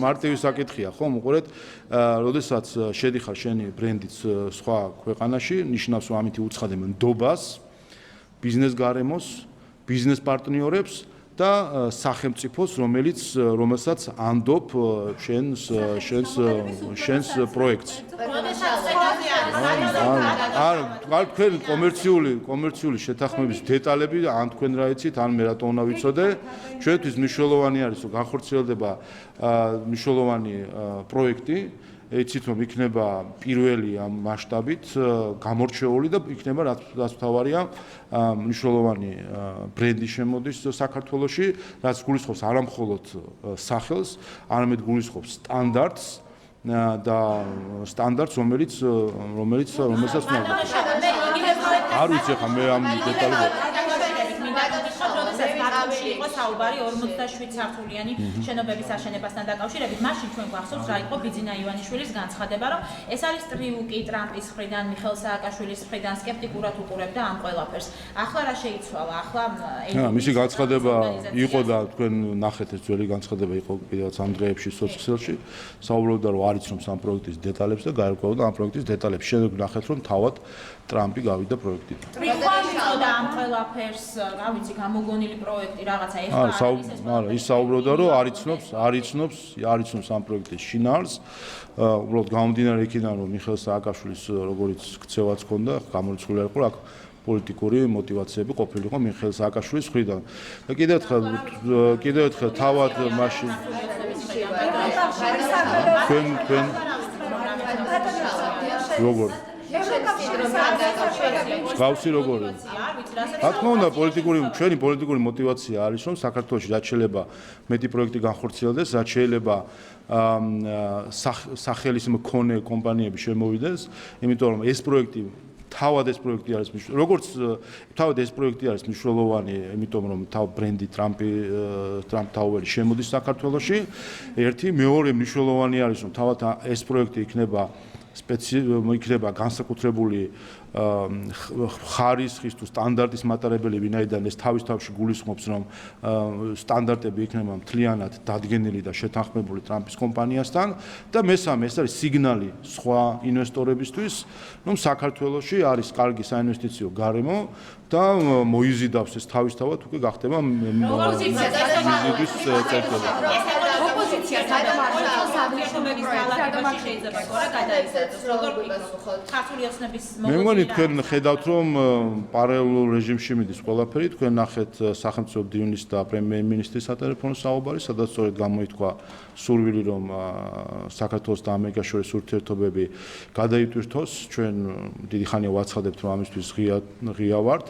მარტივი საკითხია ხო უყურეთ როდესაც შედიხარ შენი ბრენდით სხვა ქვეყანაში ნიშნავს რომ ამით უცხადებ ნდობას ბიზნეს გარემოს ბიზნეს პარტნიორებს და სახელმწიფოს რომელსაც ანდობ შენს პროექტს. არ თქვენ კომერციული შეთანხმების დეტალები ან თქვენ რა იცით ან მე რატო უნდა ვიცოდე ჩვენთვის მნიშვნელოვანი არის რომ განხორციელდება მნიშვნელოვანი პროექტი იცით რომ იქნება პირველი ამ მასშტაბით გამორჩეული და იქნება რაც მთავარია მნიშვნელოვანი ბრენდი შემოდის საქართველოში რაც გულისხმობს არა მხოლოდ სახელს არამედ გულისხმობს სტანდარტს და სტანდარტს რომელსაც არ ვიცი ხა მე ამ დეტალებს იყო საუბარი 47 სართულიანი შენობების აშენებასთან დაკავშირებით. მაშინ ჩვენ გვახსოვს რა იყო ბიძინა ივანიშვილის განცხადება, რომ ეს არის ტრიუკი ტრამპის მხრიდან, მიხეილ სააკაშვილის მხრიდან სკეპტიკურად უყურებდა ამ ყველაფერს. ახლა რა შეიცვალა? ახლა მისი განცხადება იყო და თქვენ ნახეთ ეს ძველი განცხადება იყო კიდევაც ამ დღეებში სოციალში. საუბრობდა რომ არ იცნობს ამ პროექტის დეტალებს და გაერკვეოდა ამ პროექტის დეტალებს. შემდეგ ნახეთ რომ თავად ტრამპი გავიდა პროექტიდან. მიყავდა ამ ყველაფერს, რა ვიცი, გამოგონილი პროექტი რაღაცა ეხლა არა, ის საუბრობდა რომ არ იცნობს ამ პროექტის შინაარსს. უბრალოდ გამომდინარე იქიდან რომ მიხეილ სააკაშვილის როგორც ქცევაც ჰქონდა, გამორიცხული არ იყო აქ პოლიტიკური მოტივაციები ყოფილიყო მიხეილ სააკაშვილის მხრიდან. და კიდევ ერთხელ თავად მაშინ თქვენ როგორ გავსი როგორი? რა თქმა უნდა, ჩვენი პოლიტიკური მოტივაცია არის, რომ საქართველოში რაც შეიძლება მეტი პროექტი განხორციელდეს, რაც შეიძლება სახელის მქონე კომპანიები შემოვიდეს, იმიტომ რომ ეს პროექტი თავად ეს პროექტი არის მნიშვნელოვანი, იმიტომ რომ ბრენდი ტრამპ-ტაუერი შემოდის საქართველოში. ერთი, მეორე მნიშვნელოვანი არის, რომ თავად ეს პროექტი იქნება განსაკუთრებული ხარისხის თუ სტანდარტის მატარებელი, ვინაიდან ეს თავში გულისხმობს, რომ სტანდარტები იქნება მთლიანად დადგენილი და შეთანხმებული ტრამპის კომპანიასთან და მესამე ეს არის სიგნალი სხვა ინვესტორებისთვის, რომ საქართველოში არის კარგი საინვესტიციო გარემო და მოიზიდავს ეს თავისთავად უკვე გახდება მიზიდვის წერტილი. მე მგონი თქვენ ხედავთ რომ პარალელურ რეჟიმში მიდის ყველაფერი, თქვენ ნახეთ სახელმწიფო მდივნის და პრემიერ-მინისტრის სატელეფონო საუბარი, სადაც სწორედ გამოითქვა სურვილი რომ საქართველოს და ამერიკას შორის ურთიერთობები გადაიტვირთოს. ჩვენ დიდი ხანია ვაცხადებთ რომ ამისთვის ღია ვართ.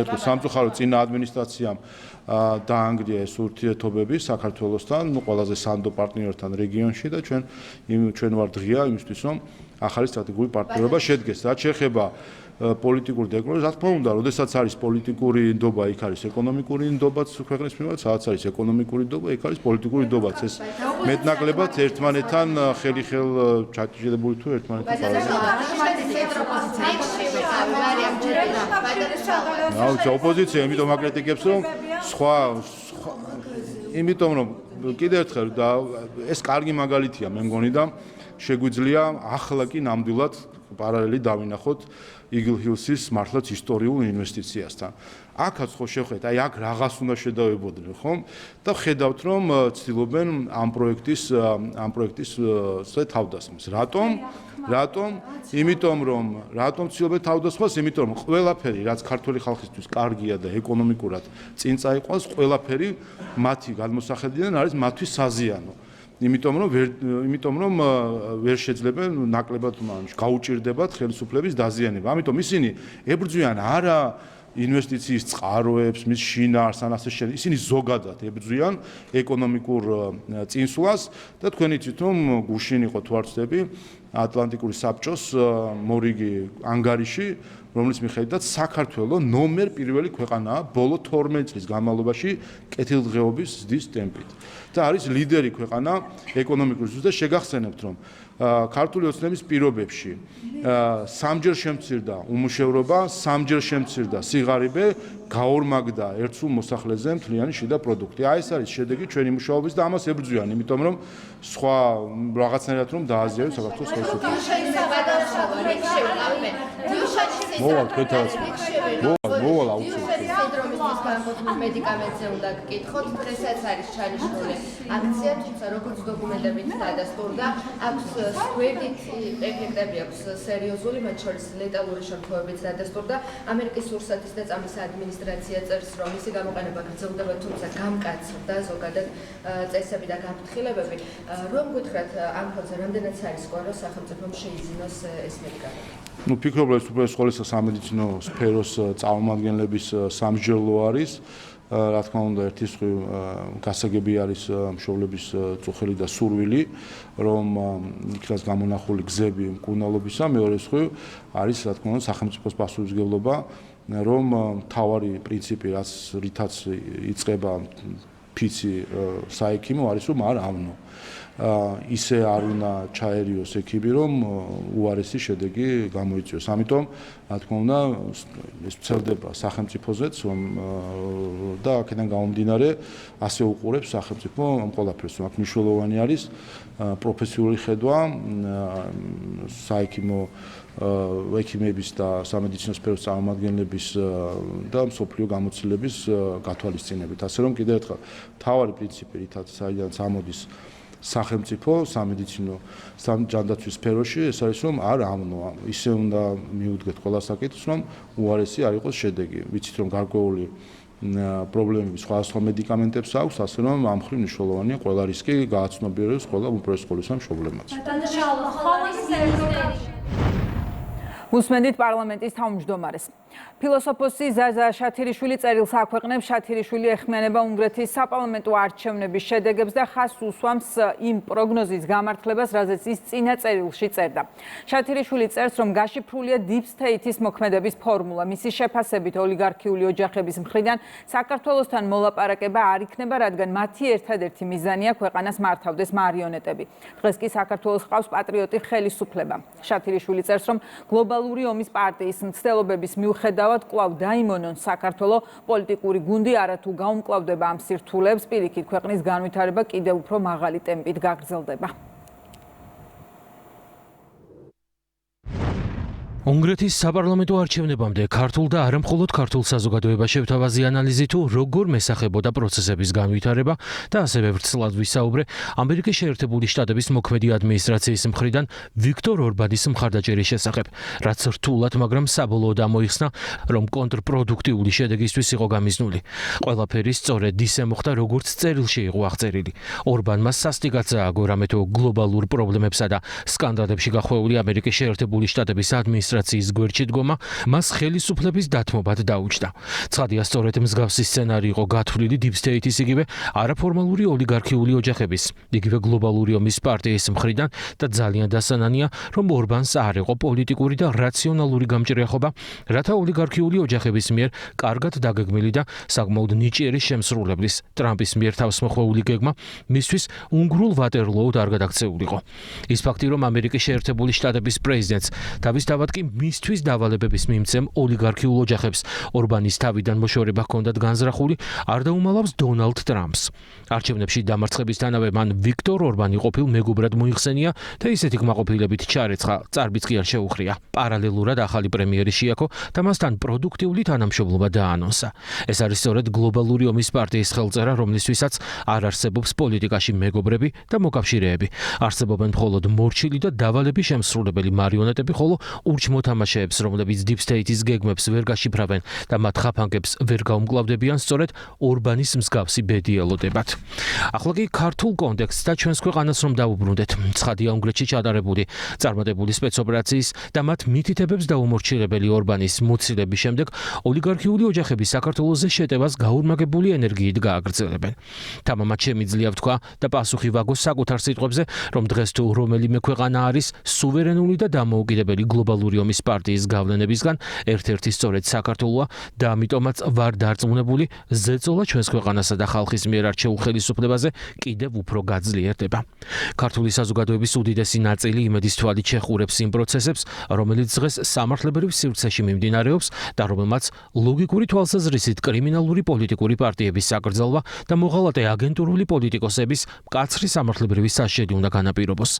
სამწუხაროდ წინა ადმინისტრაციამ დაანგრია ეს ურთიერთობები საქართველოსთან, ყველაზე სანდო პარტნიორთან რეგიონში და ჩვენ ვართ ღია იმისთვის, რომ ახალი სტრატეგიული პარტნიორობა შედგეს. რაც შეეხება პოლიტიკური დეკლარაცია, რა თქმა უნდა, როდესაც არის პოლიტიკური ნდობა, იქ არის ეკონომიკური ნდობაც ქვეყნის მიმართ, სადაც არის ეკონომიკური ნდობა, იქ არის პოლიტიკური ნდობაც. ეს მეტნაკლებად ერთმანეთთან ხელი-ხელ ჩაჭიდებული თუ ერთმანეთთან ოპოზიცია იმიტომ აკრიტიკებს, რომ სხვა იმიტომ რომ კიდევ ერთხელ და ეს კარგი მაგალითია მე მგონი და შეგვიძლია ახლა კი ნამდვილად პარალელი დავინახოთ Eagle Hills-ის მართლაც ისტორიულ ინვესტიციასთან. აქაც ხო შევხედეთ, აი აქ რაღაც უნდა შედავებოდნენ, ხომ? და ხედავთ, რომ ცდილობენ ამ პროექტის თავდასხმას. რატომ? იმიტომ რომ რატომ ცდილობენ თავდასხმას? იმიტომ რომ ყველაფერი, რაც ქართული ხალხისთვის კარგია და ეკონომიკურად წინ წაიყვანს, ყველაფერი მათი გადმოსახედიდან არის მათთვის საზიანო. იმიტომ რომ ვერ შეძლებენ ნაკლებად გაუჭირდებათ ხელისუფლების დაზიანება. ამიტომ ისინი ებრძვიან არა ინვესტიციის წყაროებს, მის შინაარსს ან ასე შემდეგ. ისინი ზოგადად ებრძვიან ეკონომიკურ წინსვლას და თქვენ იცით რომ გუშინ იყო თუ არ ვცდები ატლანტიკური საბჭოს მორიგი ანგარიში, რომლის მიხედვითაც საქართველო ნომერ პირველი ქვეყანაა ბოლო 12 წლის განმავლობაში კეთილდღეობის ზრდის ტემპით. და არის ლიდერი ქვეყანა ეკონომიკურ ზრდას და შეგახსენებთ რომ ქართული ოცნების პირობებში სამჯერ შემცირდა უმუშევრობა, სამჯერ შემცირდა სიღარიბე, გაორმაგდა ერთსულ მოსახლეზე მთლიანი შიდა პროდუქტი. აი ეს არის შედეგი ჩვენი მუშაობის და ამას ებრძვიან, იმიტომ რომ სხვა რაღაცნაირად რომ დააზიანოს საქართველოს ხელისუფლებას. მოვალ თქვენთანაც. მოვალ აუცილებლად. სინდრომის განკუთვნილ მედიკამენტზე უნდა გკითხოთ, დღესაც არის ჩანიშნული აქცია, თუმცა როგორც დოკუმენტებით დადასტურდა, აქვს გვერდითი ეფექტები აქვს სერიოზული, მათ შორის ლეტალური შემთხვევებიც დადასტურდა. ამერიკის სურსათის და წამლის ადმინისტრაცია წერს, რომ მისი გამოყენება გრძელდება, თუმცა გამკაცრდა ზოგადად წესები და გაფრთხილებები. რომ გითხრათ ამ ფონზე რამდენად არის სკოლა სახელმწიფომ შეიძინოს ეს მედიკამენტი? ფიქრობ, რომ უპირველეს ყოვლისა სამედიცინო სფეროს წარმომადგენლების სამსჯელო არის. რა თქმა უნდა, ერთის მხრივ გასაგები არის მშობლების წუხელი და სურვილი, რომ იქნას გამონახული გზები მკურნალობისა, მეორეს მხრივ არის რა თქმა უნდა სახელმწიფოს პასუხისმგებლობა, რომ მთავარი პრინციპი, რითაც იწყება ფიცი საექიმო არის, რომ არ ავნო. ისე არ უნდა ჩაერიოს ექიმი, რომ უარესი შედეგი გამოიწვიოს. ამიტომ, რა თქმა უნდა, ეს ვრცელდება სახელმწიფოზეც, და აქედან გამომდინარე, ასე უყურებს სახელმწიფო ამ ყველაფერს. აქ მნიშვნელოვანი არის პროფესიული ხედვა, საექიმო ექიმების და სამედიცინო სფეროს წარმომადგენლების და მსოფლიო გამოცდილების გათვალისწინებით. ასე რომ კიდევ ერთხელ, მთავარი პრინციპი, საიდანაც ამოდის სახელმწიფო სამედიცინო ჯანდაცვის სფეროში, ეს არის რომ არ ავნოა. ისე უნდა მიუდგეთ ყველა საკითხს, რომ უარესი არ იყოს შედეგი. ვიცით რომ გარკვეული პრობლემები სხვადასხვა მედიკამენტებს აქვს, ასე რომ ამ მხრივ მნიშვნელოვანია ყველა რისკი გააცნობიეროს ყველა უპირველეს ყოვლისა მშობლებმაც. უსმენთ პარლამენტის თავმჯდომარეს. ფილოსოფოსი ზაზა შათირიშვილი წერილს აქვეყნებს, შათირიშვილი ეხმიანება უნგრეთის საპარლამენტო არჩევნების შედეგებს და ხაზს უსვამს იმ პროგნოზის გამართლებას, რაზეც ის წინა წერილში წერდა. შათირიშვილი წერს, რომ გაშიფრულია Deep State-ის მოქმედების ფორმულა. მისი შეფასებით ოლიგარქიული ოჯახების მხრიდან საქართველოსთან მოლაპარაკება არ იქნება, რადგან მათი ერთადერთი მიზანია ქვეყანას მართავდეს მარიონეტები. დღეს კი საქართველოს ჰყავს პატრიოტი ხელისუფლება. შათირიშვილი წერს, რომ გლობალური ომის პარტიის მცდელობების მიუხედავად კვლავ დაიმონონ საქართველო პოლიტიკური გუნდი არათუ გაუმკლავდება ამ სირთულეებს, პირიქით ქვეყნის განვითარება კიდევ უფრო მაღალი ტემპით გაგრძელდება. უნგრეთის საპარლამენტო არჩევნებამდე ქართულ და არა მხოლოდ ქართულ საზოგადოებაში შევთავაზი ანალიზი თუ როგორ მესახებოდა პროცესების განვითარება და ასევე ვრცლად ვისაუბრე ამერიკის შეერთებული შტატების მოქმედი ადმინისტრაციის მხრიდან ვიქტორ ორბანის მხარდაჭერის შესახებ, რაც რთულად, მაგრამ საბოლოოდ ამოიხსნა, რომ კონტრპროდუქტიული შედეგისთვის იყო გამიზნული. ყველაფერი სწორედ ისე მოხდა, როგორც წერილში იყო აღწერილი. ორბანმა სასტიკად ზააგო რამე თუ გლობალურ პრობლემებსა და სკანდალებში გახვეული ამერიკის შეერთებული შტატების ადმინისტრაციის ადმინისტრაციის გვერდში დგომა მას ხელისუფლების დათმობად დაუჯდა. ცხადია, სწორედ მსგავსი სცენარი იყო გათვლილი Deep State-ის იგივე არაფორმალური ოლიგარქიული ოჯახების, იგივე გლობალური ომის პარტიის მხრიდან და ძალიან დასანანია, რომ ორბანს არ იყო პოლიტიკური და რაციონალური გამჭრიახობა, რათა ოლიგარქიული ოჯახების მიერ კარგად დაგეგმილი და საკმაოდ ნიჭიერი შემსრულებლის ტრამპის მიერ თავსმოხვეული გეგმა მისთვის უნგრულ ვატერლოოდ არ გადაქცეულიყო. ის ფაქტი, რომ ამერიკის შეერთებული შტატების პრეზიდენტს თავისთავად კი მისთვის დავალებების მიმცემ ოლიგარქიულ ოჯახებს ორბანის თავიდან მოშორება ჰქონდათ განზრახული, არ დაუმალავს დონალდ ტრამპს. არჩევნებში დამარცხებისთანავე მან ვიქტორ ორბანი ყოფილ მეგობრად მოიხსენია და ისეთი კმაყოფილებით ჩარეცხა, წარბიც კი არ შეუხრია. პარალელურად ახალი პრემიერი შეაქო და მასთან პროდუქტიული თანამშრომლობა დაანონსა. ეს არის სწორედ გლობალური ომის პარტიის ხელწერა, რომლისთვისაც არ არსებობს პოლიტიკაში მეგობრები და მოკავშირეები. არსებობენ მხოლოდ მორჩილი და დავალების შემსრულებელი მარიონეტები, ხოლო ურჩმოთამაშეებს, რომლებიც Deep State-ის გეგმებს ვერ გაშიფრავენ და მათ ხაფანგებს ვერ გაუმკლავდებიან, სწორედ ორბანის მსგავსი ბედი ელოდებათ. ახლა კი ქართულ კონტექსტს და ჩვენს ქვეყანას რომ დავუბრუნდეთ, ცხადია უნგრეთში ჩატარებული წარმატებული სპეცოპერაციის და მათ მითითებებს დაუმორჩილებელი ორბანის მოცილების შემდეგ ოლიგარქიული ოჯახები საქართველოზე შეტევას გაურმაგებული ენერგიით გააგრძელებენ. თამამად შემიძლია ვთქვა და პასუხი ვაგოს საკუთარ სიტყვებზე, რომ დღეს თუ რომელიმე ქვეყანა არის სუვერენული და დამოუკიდებელი გლობალური ომის პარტიის გავლენებისგან, ერთ-ერთი სწორედ საქართველოა და ამიტომაც ვარ დარწმუნებული, ზეწოლა ჩვენს ქვეყანასა და ხალხის მიერ არჩეულ ხელისუფლებაზე კიდევ უფრო გაძლიერდება. ქართული საზოგადოების უდიდესი ნაწილი იმედის თვალით შეჰყურებს იმ პროცესებს, რომელიც დღეს სამართლებრივ სივრცეში მიმდინარეობს და რომელმაც ლოგიკური თვალსაზრისით კრიმინალური პოლიტიკური პარტიების საკრძალვა და მოღალატე აგენტურული პოლიტიკოსების მკაცრი სამართლებრივი სასჯელი უნდა განაპირობოს.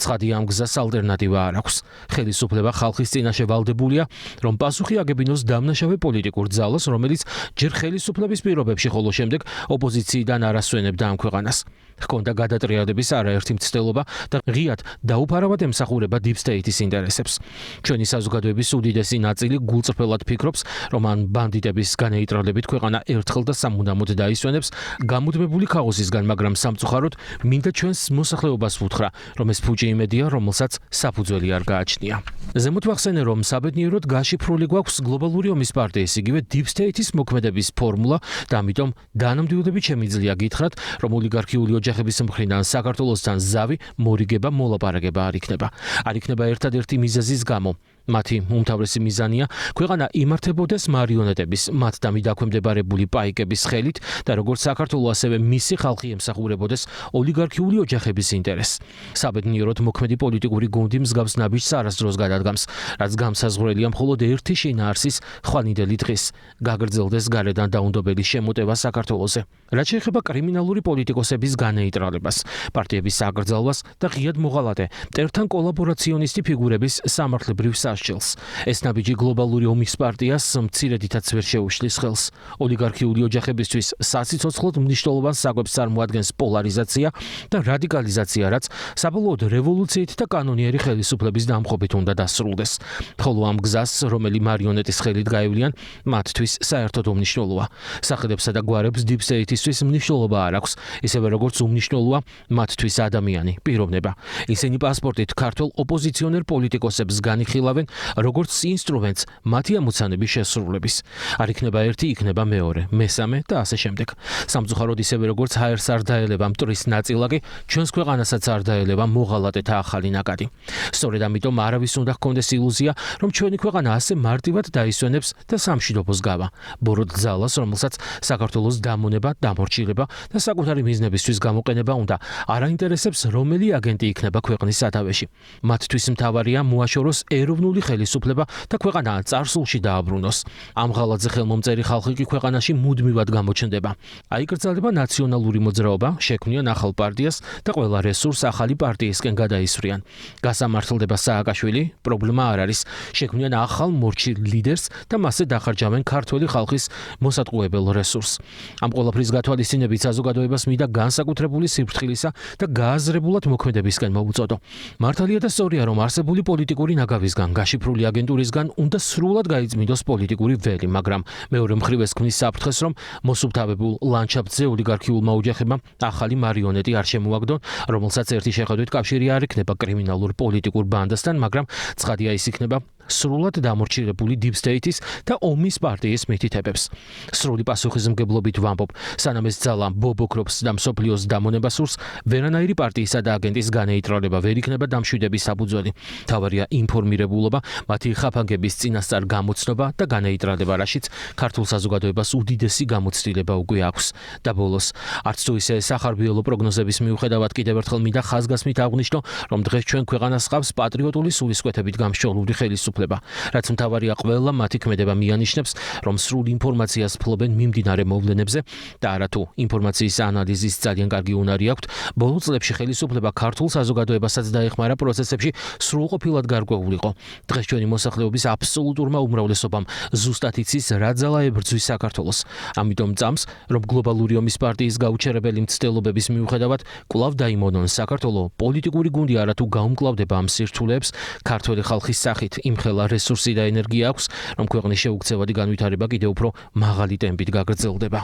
ცხადია, ამ გზას ალტერნატივა არ აქვს. ხელისუფლება ხალხის წინაშე ვალდებულია, რომ პასუხი აგებინოს დამნაშავე პოლიტიკურ ძალას, რომელიც ჯერ ხელისუფლების პირობებში, ხოლო შემდეგ ოპოზიციიდან არ ასვენებდა ამ ქვეყანას. ჰქონდა გადატრიალების არაერთი მცდელობა და ღიად დაუფარავად ემსახურება Deep State-ის ინტერესებს. ჩვენი საზოგადოების უდიდესი ნაწილი გულწრფელად ფიქრობს, რომ ან ბანდიტების განეიტრალებით ქვეყანა ერთხელ და სამუდამოდ დაისვენებს გამუდმებული ქაოსისგან, მაგრამ სამწუხაროდ მინდა ჩვენს მოსახლეობას ვუთხრა, რომ ეს ფუჭი იმედია, რომელსაც საფუძველი არ გააჩნია. ზემოთ ვახსენე, რომ საბედნიეროდ გაშიფრული გვაქვს გლობალური ომის პარტიის იგივე Deep State-ის მოქმედების ფორმულა და ამიტომ დანამდვილებით შემიძლია გითხრათ, რომ ოლიგარქიული ოჯახების მხრიდან საქართველოსთან ზავი, მორიგება, მოლაპარაკება არ იქნება. არ იქნება ერთადერთი მიზეზის გამო. მათი უმთავრესი მიზანია ქვეყანა იმართებოდეს მარიონეტების, მათ და მიდაქვემდებარებული პაიკების ხელით და როგორც საქართველო, ასევე მისი ხალხი ემსახურებოდეს ოლიგარქიული ოჯახების ინტერესს. საბედნიეროდ მოქმედი პოლიტიკური გუნდი მსგავს ნაბიჯს არასდროს გადადგამს, რაც განსაზღვრელია მხოლოდ ერთი შინაარსის ხვალინდელი დღის გაგრძელდეს გარედან დაუნდობელი შემოტევა საქართველოზე. რაც შეეხება კრიმინალური პოლიტიკოსების განეიტრალებას, პარტიების საკრძალვას და ღიად მოღალატე მტერთან კოლაბორაციონისტი ფიგურების სამართლებრივ სასჯელს. ეს ნაბიჯი გლობალური ომის პარტიას მცირედითაც ვერ შეუშლის ხელს. ოლიგარქიული ოჯახებისთვის სასიცოცხლოდ მნიშვნელოვან საკვებს წარმოადგენს პოლარიზაცია და რადიკალიზაცია, რაც საბოლოოდ რევოლუციით და კანონიერი ხელისუფლების დამხობით უნდა დასრულდეს. ხოლო ამ გზას, რომელი მარიონეტის ხელით გაევლიან, მათთვის საერთოდ უმნიშვნელოა. სახელებსა და გვარებს Deep State-ისთვის მნიშვნელობა არ აქვს, ისევე როგორც უმნიშვნელოა მათთვის ადამიანი, პიროვნება. ისინი პასპორტით ქართულ ოპოზიციონერ პოლიტიკოსებს განიხილავენ როგორც ინსტრუმენტს მათი ამოცანების შესრულების. არ იქნება ერთი, იქნება მეორე, მესამე და ასე შემდეგ. სამწუხაროდ ისევე როგორც ჰაერს არ დაელევა მტრის ნაწილაკი, ჩვენს ქვეყანასაც არ დაელევა მოღალატეთა ახალი ნაკადი. სწორედ ამიტომ არავის უნდა ჰქონდეს ილუზია, რომ ჩვენი ქვეყანა ასე მარტივად დაისვენებს და სამშვიდობოს გავა. ბოროტ ძალას, რომელსაც საქართველოს დამონება, დამორჩილება და საკუთარი მიზნებისთვის გამოყენება უნდა, არ აინტერესებს რომელი აგენტი იქნება ქვეყნის სათავეში. მათთვის მთავარია მოაშოროს ეროვნული ხელისუფლება და ქვეყანა წარსულში დააბრუნოს. ამ ღალატზე ხელმომწერი ხალხი კი ქვეყანაში მუდმივად გამოჩნდება. აიკრძალება ნაციონალური მოძრაობა, შექმნიან ახალ პარტიას და ყველა რესურს ახალი პარტიისკენ გადაისვრიან. გასამართლდება სააკაშვილი, პრობლემა არ არის. შექმნიან ახალ მორჩილ ლიდერს და მასზე დახარჯავენ ქართველი ხალხის მოსატყუებელ რესურსს. ამ ყველაფრის გათვალისწინებით საზოგადოებას მინდა განსაკუთრებული სიფრთხილისა და გააზრებულად მოქმედებისკენ მოუწოდო. მართალია და სწორია, რომ არსებული პოლიტიკური ნაგავისგან, გაშიფრული აგენტურისგან უნდა სრულად გაიწმინდოს პოლიტიკური ველი, მაგრამ მეორე მხრივ ეს ქმნის საფრთხეს, რომ მოსუფთავებულ ლანდშაფტზე ოლიგარქიულმა ოჯახებმა ახალი მარიონეტი არ შემოაგდონ, რომელსაც ერთი შეხედვით კავშირი არ ექნება კრიმინალურ პოლიტიკურ ბანდასთან, მაგრამ ცხადია ის იქნება სრულად დამორჩილებული Deep State-ის და ომის პარტიის მითითებებს. სრული პასუხისმგებლობით ვამბობ, სანამ ეს ძალა ბობოქრობს და მსოფლიოს დამონება სურს, ვერანაირი პარტიისა და აგენტის განეიტრალება ვერ იქნება დამშვიდების საფუძველი. თავარია ინფორმირებულობა, მათი ხაფანგების წინასწარ გამოცნობა და განეიტრალება, რაშიც ქართულ საზოგადოებას უდიდესი გამოცდილება უკვე აქვს. და ბოლოს, არც თუ ისე სახარბიელო პროგნოზების მიუხედავად კიდევ ერთხელ მინდა ხაზგასმით აღვნიშნო, რომ დღეს ჩვენ ქვეყანას ჰყავს პატრიოტული სულისკვეთებით გამშრალული ხელისუფლება, რაც მთავარია ყველა მათი ქმედება მიანიშნებს, რომ სრულ ინფორმაციას ფლობენ მიმდინარე მოვლენებზე და არათუ ინფორმაციის ანალიზის ძალიან კარგი უნარი აქვთ, ბოლო წლებში ხელისუფლება ქართულ საზოგადოებასაც დაეხმარა პროცესებში სრულყოფილად გარკვეულიყო. დღეს ჩვენი მოსახლეობის აბსოლუტურმა უმრავლესობამ ზუსტად იცის რა ძალა ებრძვის საქართველოს. ამიტომ წამს, რომ გლობალური ომის პარტიის გაუჩერებელი მცდელობების მიუხედავად კვლავ დაიმონონ საქართველოს პოლიტიკური გუნდი არათუ გაუმკლავდება ამ სირთულეებს, ქართველი ხალხის სახით იმხელა რესურსი და ენერგია აქვს, რომ ქვეყნის შეუქცევადი განვითარება კიდევ უფრო მაღალი ტემპით გაგრძელდება.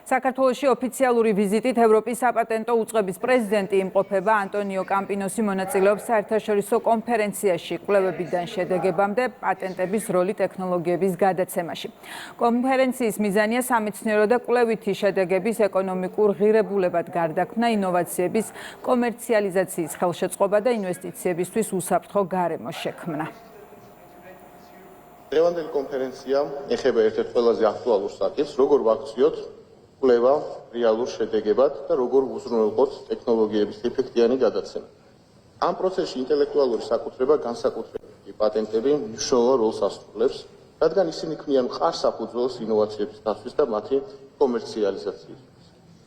საქართველოში ოფიციალური ვიზიტით ევროპის საპატენტო უწყების პრეზიდენტი იმყოფება. ანტონიო კამპინოსი მონაწილეობს საერთაშორისო კონფერენციაში კვლევებიდან შედეგებამდე პატენტების როლი ტექნოლოგიების გადაცემაში. კონფერენციის მიზანია სამეცნიერო და კვლევითი შედეგების ეკონომიკურ ღირებულებად გარდაქმნა, ინოვაციების კომერციალიზაციის ხელშეწყობა და ინვესტიციებისთვის უსაფრთხო გარემოს შექმნა. დღევანდელი კონფერენცია ეხება ერთ-ერთ ყველაზე აქტუალურ საკითხს, როგორ ვაქციოთ კვლევა რეალურ შედეგებად და როგორ უზრუნველყოთ ტექნოლოგიების ეფექტიანი გადაცემა. ამ პროცესში ინტელექტუალური საკუთრება, განსაკუთრებით პატენტები მნიშვნელოვან როლს ასრულებს, რადგან ისინი ქმნიან მყარ საფუძველს ინოვაციების დაცვის და მათი კომერციალიზაციისთვის.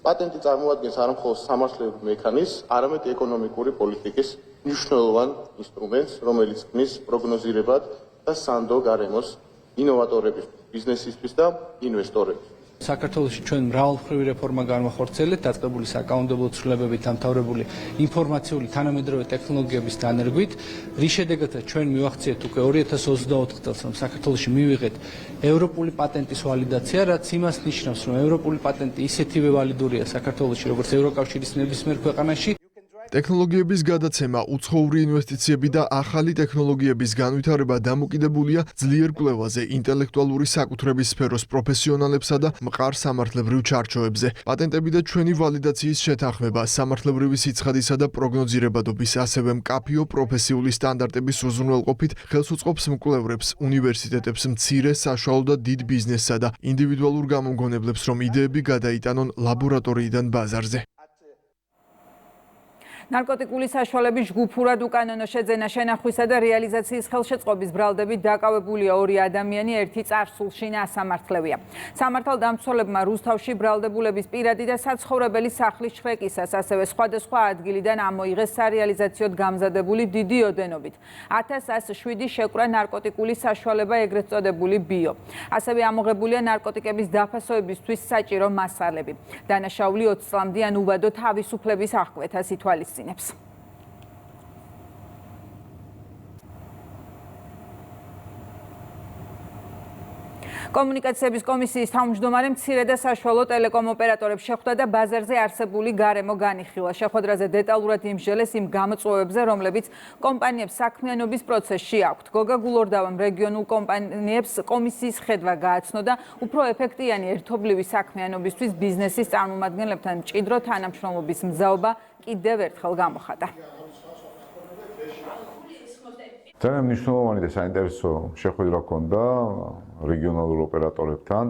პატენტი წარმოადგენს არა მხოლოდ სამართლებრივ მექანიზმს, არამედ ეკონომიკური პოლიტიკის მნიშვნელოვან ინსტრუმენტს, რომელიც ქმნის პროგნოზირებად და სანდო გარემოს ინოვატორების, ბიზნესისთვის და ინვესტორებისთვის. საქართველოში ჩვენ მრავალმხრივი რეფორმა განვახორციელეთ, დაწყებული საკანონმდებლო ცვლილებებით დამთავრებული ინფორმაციული თანამედროვე ტექნოლოგიების დანერგვით, რის შედეგადაც ჩვენ მივახციეთ უკვე 2024 წელს, რომ საქართველოში მივიღეთ ევროპული პატენტის ვალიდაცია, რაც იმას ნიშნავს, რომ ევროპული პატენტი ისეთივე ვალიდურია საქართველოში, როგორც ევროკავშირის ნებისმიერ ქვეყანაში. ტექნოლოგიების გადაცემა, უცხოური ინვესტიციები და ახალი ტექნოლოგიების განვითარება დამოკიდებულია ძლიერ კვლევაზე, ინტელექტუალური საკუთრების სფეროს პროფესიონალებსა და მყარ სამართლებრივ ჩარჩოებზე. პატენტები და ჩვენი ვალიდაციის შეთანხმება, სამართლებრივი სიცხადისა და პროგნოზირებადობის, ასევე მკაფიო პროფესიული სტანდარტების უზრუნველყოფით ხელს უწყობს მკვლევრებს, უნივერსიტეტებს, მცირე, საშუალო და დიდ ბიზნესსა და ინდივიდუალურ გამომგონებლებს, რომ იდეები გადაიტანონ ლაბორატორიიდან ბაზარზე. ნარკოტიკული საშუალების ჯგუფურად უკანონო შეძენა, შენახვისა და რეალიზაციის ხელშეწყობის ბრალდებით დაკავებულია 2 ადამიანი, ერთი წარსულში ასამართლევია. სამართალდამცველებმა რუსთავში ბრალდებულების პირადი და საცხოვრებელი სახლის შრეკისას, ასევე სხვადასხვა ადგილიდან ამოიღეს სარეალიზაციოდ გამზადებული დიდი ოდენობით. 1107 შეკვრა ნარკოტიკული საშუალება, ეგრეთ წოდებული ბიო. ასევე ამოღებულია ნარკოტიკების დაფასოებისთვის საჭირო მასალები. დანაშაული 20 წლამდე ან უბადო თავისუფლების აღკვეთას ითვალისწინებს. კომუნიკაციების კომისიის თავმჯდომარე მცირე და საშუალო ტელეკომ ოპერატორებს შეხვდა და ბაზარზე არსებული გარემო განიხილა. შეხვედრაზე დეტალურად იმსჯელეს იმ გამოწვევებზე, რომლებიც კომპანიებს საქმიანობის პროცესში აქვთ. გოგა გულორდავამ რეგიონულ კომპანიებს კომისიის ხედვა გააცნო და უფრო ეფექტიანი ერთობლივი საქმიანობისთვის ბიზნესის წარმომადგენლებთან მჭიდრო თანამშრომლობის მგზავრობა კიდევ ერთხელ გამოხატა. ძალიან მნიშვნელოვანი და საინტერესო შეხვედრა ჰქონდა რეგიონალურ ოპერატორებთან.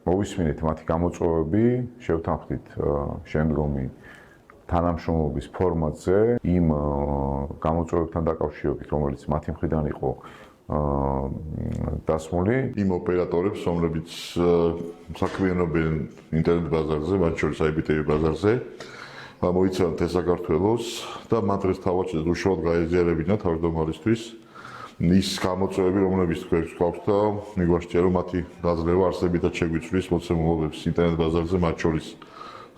მოვისმინეთ მათი გამოწვევები, შევთანხმდით შემდგომი თანამშრომლობის ფორმატზე, იმ გამოწვევებთან დაკავშირებით, რომელიც მათი მხრიდან იყო დასმული. იმ ოპერატორებს, რომლებიც საქმიანობენ ინტერნეტ ბაზარზე, მათ შორის IPTV ბაზარზე, მოიცანთ ეს საქართველოს და მათ დღეს თავაჩინოთ უშუალოდ გაეზიარებინა თავმჯდომარისთვის ის გამოწვევები, რომლებიც თქვენს გვაქვს და მიგვაჩნია, რომ მათი დაძლევა არსებითად შეგვიწვრის მოცემულობებს ინტერნეტ ბაზარზე, მათ შორის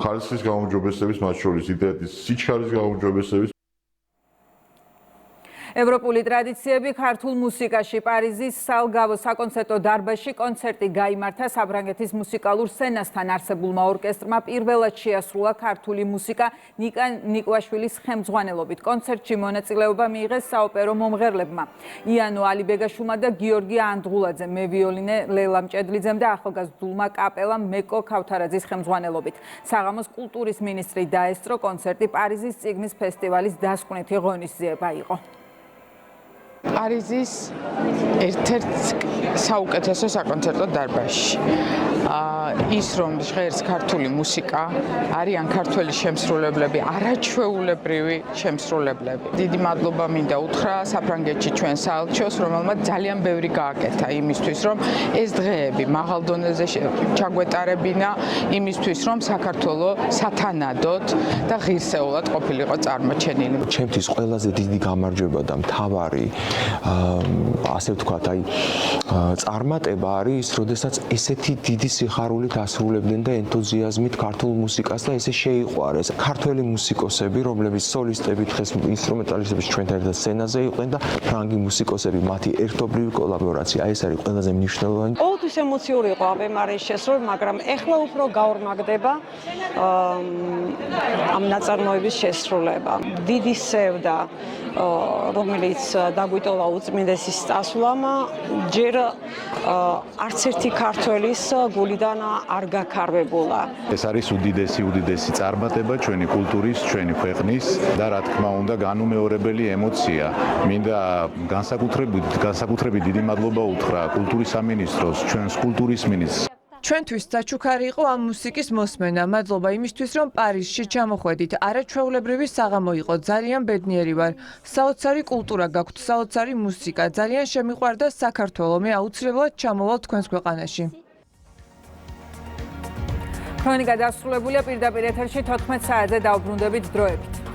ხარისხის გაუმჯობესების, მათ შორის ინტერნეტის სიჩქარის გაუმჯობესების. ევროპული ტრადიციები ქართულ მუსიკაში პარიზის სალგავო საკონცერტო დარბაზში კონცერტი გაიმართა საფრანგეთის მუსიკალურ სცენასთან არსებულმა ორკესტრმა პირველად შეასრულა ქართული მუსიკა ნიკა ნიკვაშვილის ხელმძღვანელობით. კონცერტში მონაწილეობა მიიღეს საოპერო მომღერლებმა იანო ალიბეგაშვილმა და გიორგი ანდღულაძე, მევიოლინე ლელა მჭედლიძემ და ახალგაზრდულმა კაპელამ მეკო ქავთარაძის ხელმძღვანელობით. საღამოს კულტურის მინისტრი დაესწრო კონცერტი პარიზის წიგნის ფესტივალის დასკვნითი ღონისძიება იყო. პარიზის ერთ-ერთ საუკეთესო საკონცერტო დარბაზში. ის რომ ჟღერს ქართული მუსიკა, არიან ქართველი შემსრულებლები, არაჩვეულებრივი შემსრულებლები. დიდი მადლობა მინდა უთხრა საფრანგეთში ჩვენ საელჩოს, რომელმაც ძალიან ბევრი გააკეთა იმისთვის, რომ ეს დღეები მაღალ დონეზე ჩაგვეტარებინა, იმისთვის, რომ საქართველო სათანადოდ და ღირსეულად ყოფილიყო წარმოჩენილი. ჩემთვის ყველაზე დიდი გამარჯვება და მთავარი ასე ვთქვათ, წარმატება არის, როდესაც ესეთი დიდი სიხარულით ასრულებდნენ და ენთუზიაზმით ქართულ მუსიკას და ესე შეიყვარეს. ქართველი მუსიკოსები, რომლებიც სოლისტები, დღეს ინსტრუმენტალისტები ჩვენთან ერთად სცენაზე იყვნენ და ფრანგი მუსიკოსები, მათი ერთობლივი კოლაბორაცია, ეს არის ყველაზე მნიშვნელოვანი. ყოველთვის ემოციური იყო აბე მარიის შესროლ, მაგრამ ეხლა უფრო გაორმაგდება ამ ნაწარმოების შესრულება. დიდი სევდა რომელიც დაგვიტოვა უწმინდესის წასვლამ, ჯერ არც ერთი ქართველის გულიდან არ გაქარვებულა. ეს არის უდიდესი წარმატება ჩვენი კულტურის, ჩვენი ქვეყნის და რა თქმა უნდა განუმეორებელი ემოცია. მინდა განსაკუთრებით დიდი მადლობა უთხრა კულტურის სამინისტროს, ჩვენს კულტურის მინისტრს. ჩვენთვის საჩუქარი იყო ამ მუსიკის მოსმენა. მადლობა იმისთვის, რომ პარიზში ჩამოხვედით. არაჩვეულებრივი საღამო იყო. ძალიან ბედნიერი ვარ. საოცარი კულტურა გაქვთ, საოცარი მუსიკა. ძალიან შემიყვარდა საქართველო. მე აუცილებლად ჩამოვალ თქვენს ქვეყანაში. ქრონიკა დასრულებულია, პირდაპირ ეთერში 14 საათზე დავბრუნდებით დროებით.